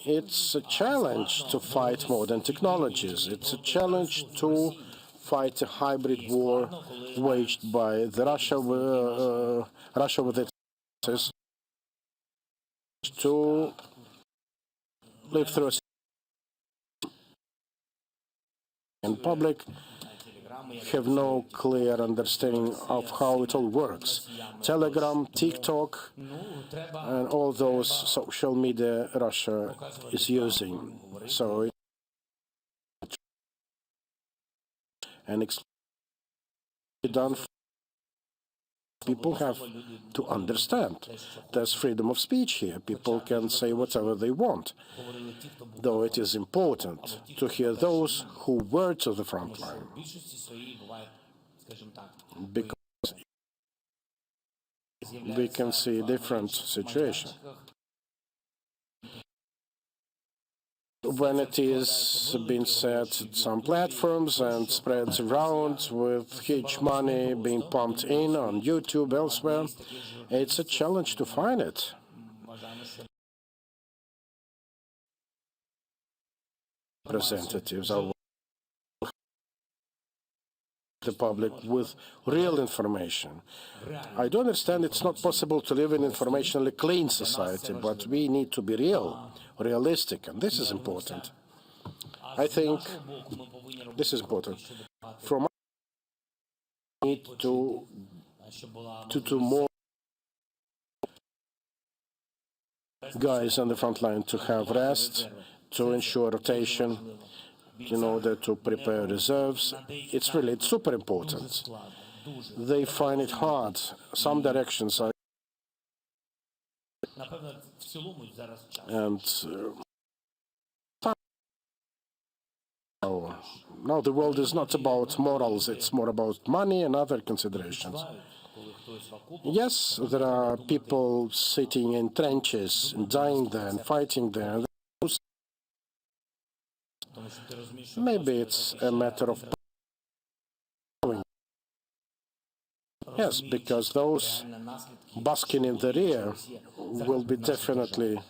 it's a challenge to fight modern technologies. It's a challenge to fight a hybrid war waged by the Russia with its to live through in public have no clear understanding of how it all works. Telegram, TikTok, and all those social media Russia is using. So and done. People have to understand there's freedom of speech here. People can say whatever they want, though it is important to hear those who were to the front line, because we can see different situations. When it is being said some platforms and spreads around with huge money being pumped in on YouTube, elsewhere, it's a challenge to find it. Representatives are the public with real information. I do understand it's not possible to live in an informationally clean society, but we need to be realistic, and this is important. I think this is important. From us, we need to do more guys on the front line to have rest, to ensure rotation, in order to prepare reserves. It's super important. They find it hard. Some directions are and now the world is not about morals, it's more about money and other considerations. Yes, there are people sitting in trenches and dying there and fighting there. Maybe it's a matter of yes, because those basking in the rear will be definitely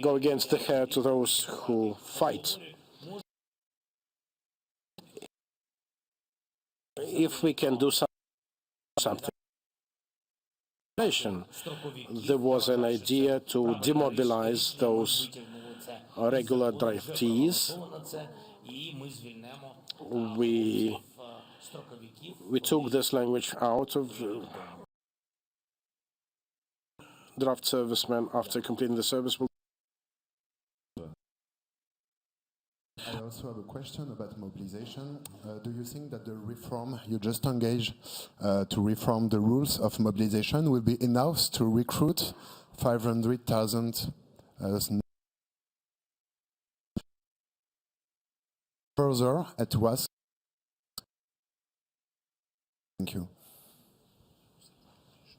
go against the head to those who fight. If we can do something, there was an idea to demobilize those regular draftees. We took this language out of draft servicemen after completing the service. I also have a question about mobilization. Do you think that the reform you just engaged to reform the rules of mobilization will be enough to recruit 500,000 further at was? Thank you.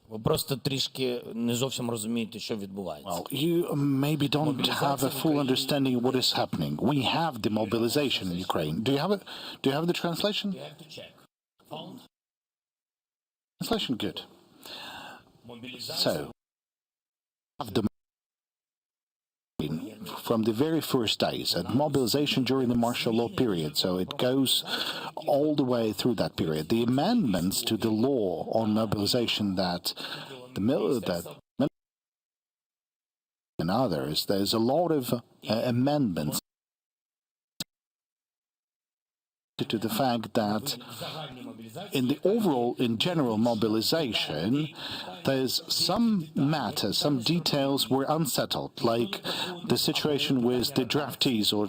Ви просто трішки не зовсім розумієте, що відбувається. Well, you maybe don't have a full understanding of what is happening. We have demobilization in Ukraine. Do you have the translation? You have to check. Found? Translation good. So, have the from the very first days and mobilization during the martial law period, so it goes all the way through that period. The amendments to the law on mobilization that and others, there's a lot of amendments to the fact that in general mobilization, there's some matters, some details were unsettled, like the situation with the draftees or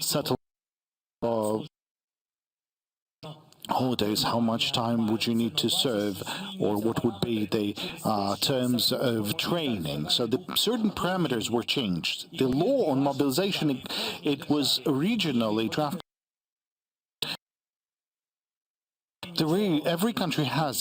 settled holidays, how much time would you need to serve, or what would be the terms of training. So the certain parameters were changed. The law on mobilization, it was originally drafted. Every country has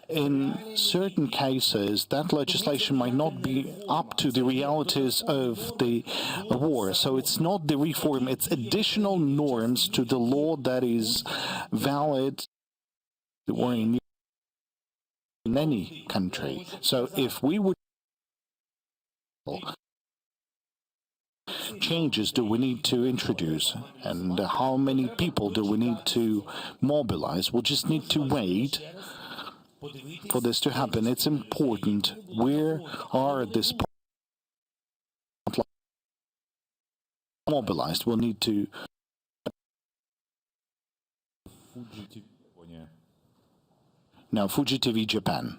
in certain cases, that legislation might not be up to the realities of the war. So it's not the reform, it's additional norms to the law that is valid in any country. So if we would changes do we need to introduce and how many people do we need to mobilize, we'll just need to wait for this to happen. It's important. Where are these mobilized? We'll need to. Now, Fuji TV Japan.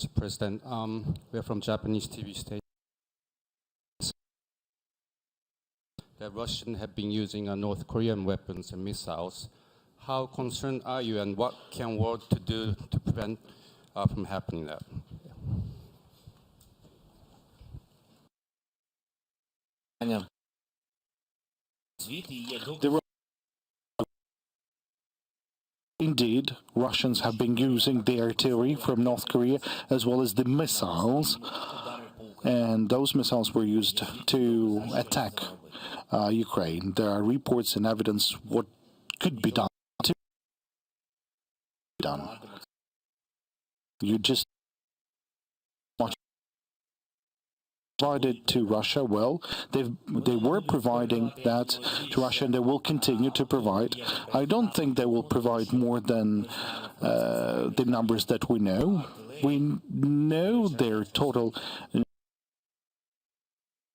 Mr. President, we are from Japanese TV station. The Russians have been using North Korean weapons and missiles. How concerned are you, and what can world to do to prevent from happening that? Indeed, Russians have been using the artillery from North Korea as well as the missiles, and those missiles were used to attack Ukraine. There are reports and evidence what could be done. You just provided to Russia. Well, they were providing that to Russia, and they will continue to provide. I don't think they will provide more than the numbers that we know. We know their total.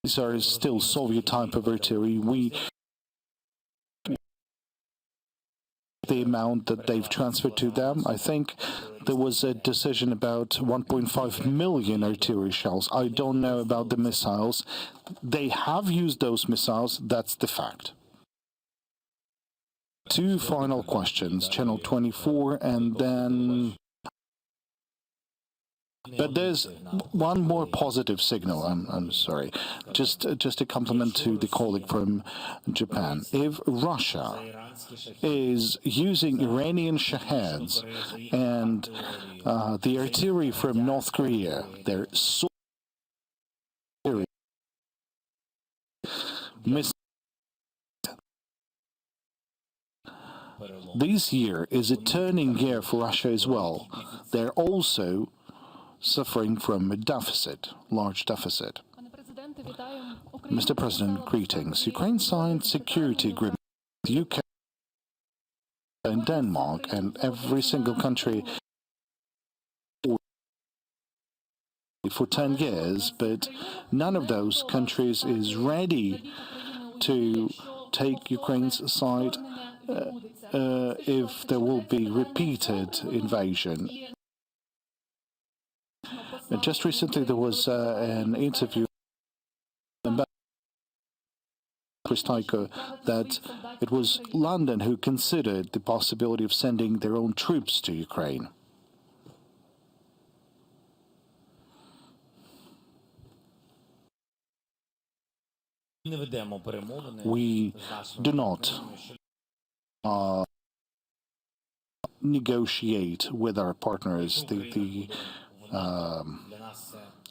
These are still Soviet type of artillery. The amount that they've transferred to them, I think there was a decision about 1.5 million artillery shells. I don't know about the missiles. They have used those missiles, that's the fact. Two final questions, Channel 24 and then... But there's one more positive signal, I'm sorry, just a compliment to the colleague from Japan. If Russia is using Iranian Shaheeds and the artillery from North Korea, their this year is a turning year for Russia as well. They're also suffering from a deficit, large deficit. Mr. President, greetings. Ukraine signed security agreement with UK and Denmark and every single country for 10 years, but none of those countries is ready to take Ukraine's side if there will be repeated invasion. Just recently there was an interview Pristaiko that it was London who considered the possibility of sending their own troops to Ukraine. We do not negotiate with our partners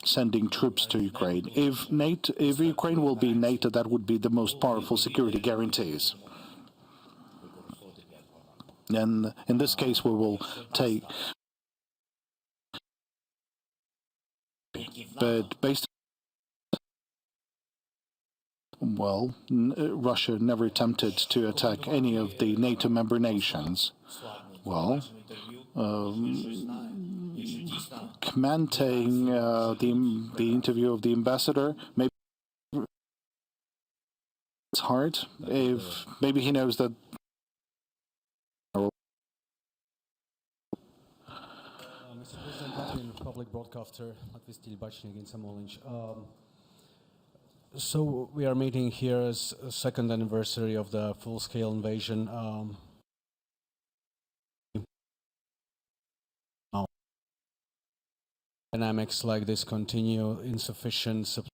sending troops to Ukraine. If Ukraine will be in NATO, that would be the most powerful security guarantees. And in this case, we will take. But based well, Russia never attempted to attack any of the NATO member nations. Well, commenting the interview of the ambassador, maybe it's hard. If maybe he knows that. Mr. President, Latvian public broadcaster, Latvijas television against Samolinch. So we are meeting here as a second anniversary of the full-scale invasion. Dynamics like this continue, insufficient supply.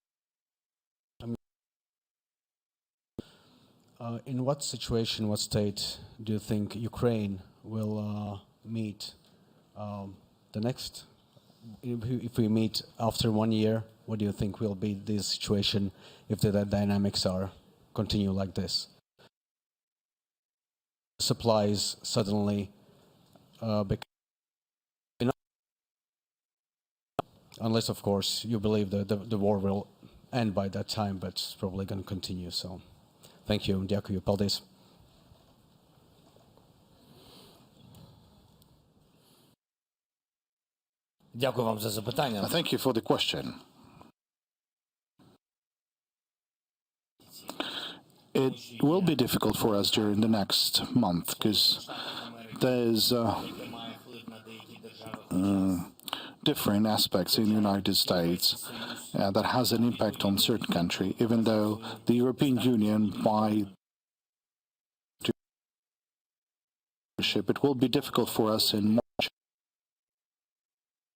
In what situation, what state do you think Ukraine will meet the next? If we meet after 1 year, what do you think will be the situation if the dynamics are continue like this? Supplies suddenly become. Unless, of course, you believe that the war will end by that time, but it's probably going to continue. So, thank you. Дякую. Paldies. Дякую вам за запитання. Thank you for the question. It will be difficult for us during the next month because there's different aspects in the United States that has an impact on certain country, even though the European Union, by it will be difficult for us in March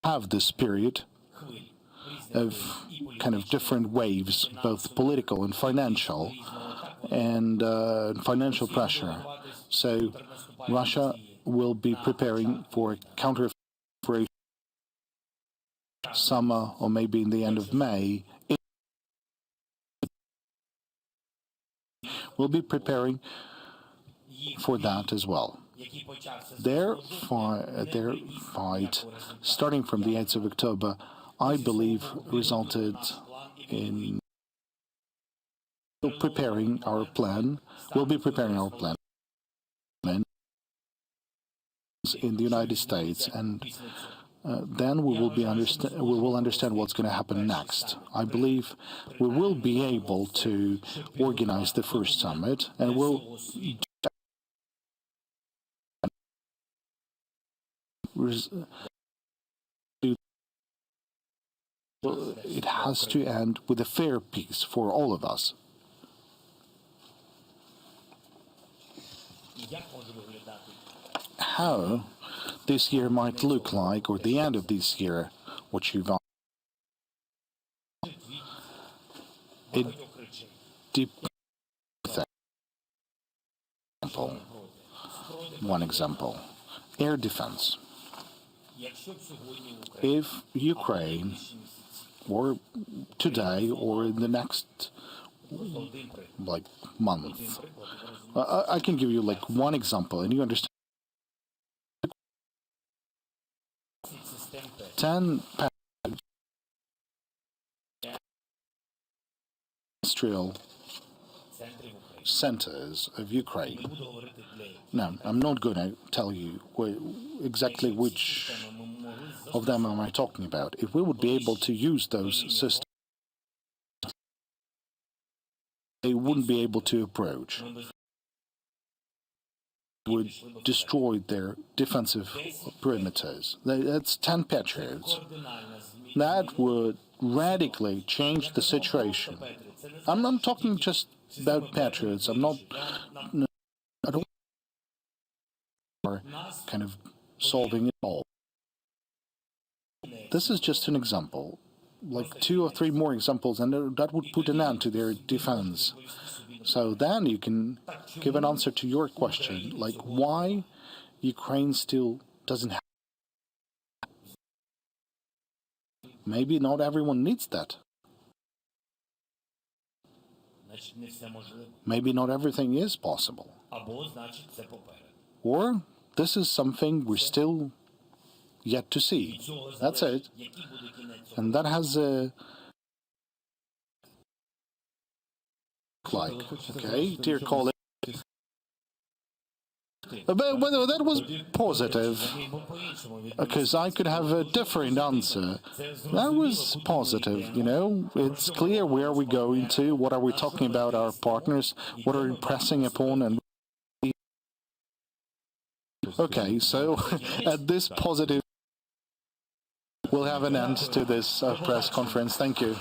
to have this period of kind of different waves, both political and financial pressure. So Russia will be preparing for a counter summer or maybe in the end of May. We'll be preparing for that as well. Their fight, starting from the 8th of October, I believe resulted in preparing our plan. We'll be preparing our plan in the United States, and then we will understand what's going to happen next. I believe we will be able to organize the first summit, and it has to end with a fair peace for all of us. How this year might look like, or the end of this year, what you've it depends. One example, air defense. If Ukraine, or today, or in the next month, I can give you one example, and you understand. 10 industrial centers of Ukraine. Now, I'm not going to tell you exactly which of them am I talking about. If we would be able to use those systems, they wouldn't be able to approach. Would destroy their defensive perimeters. That's 10 Patriots. That would radically change the situation. I'm not talking just about patriots. I don't kind of solving it all. This is just an example, like 2 or 3 more examples, and that would put an end to their defense. So then you can give an answer to your question, like why Ukraine still doesn't have. Maybe not everyone needs that. Maybe not everything is possible. Or this is something we're still yet to see. That's it. And that has a like, okay, dear colleague. But that was positive, because I could have a different answer. That was positive, you know. It's clear where we're going to, what are we talking about our partners, what are we pressing upon, and okay, so at this positive, we'll have an end to this press conference. Thank you.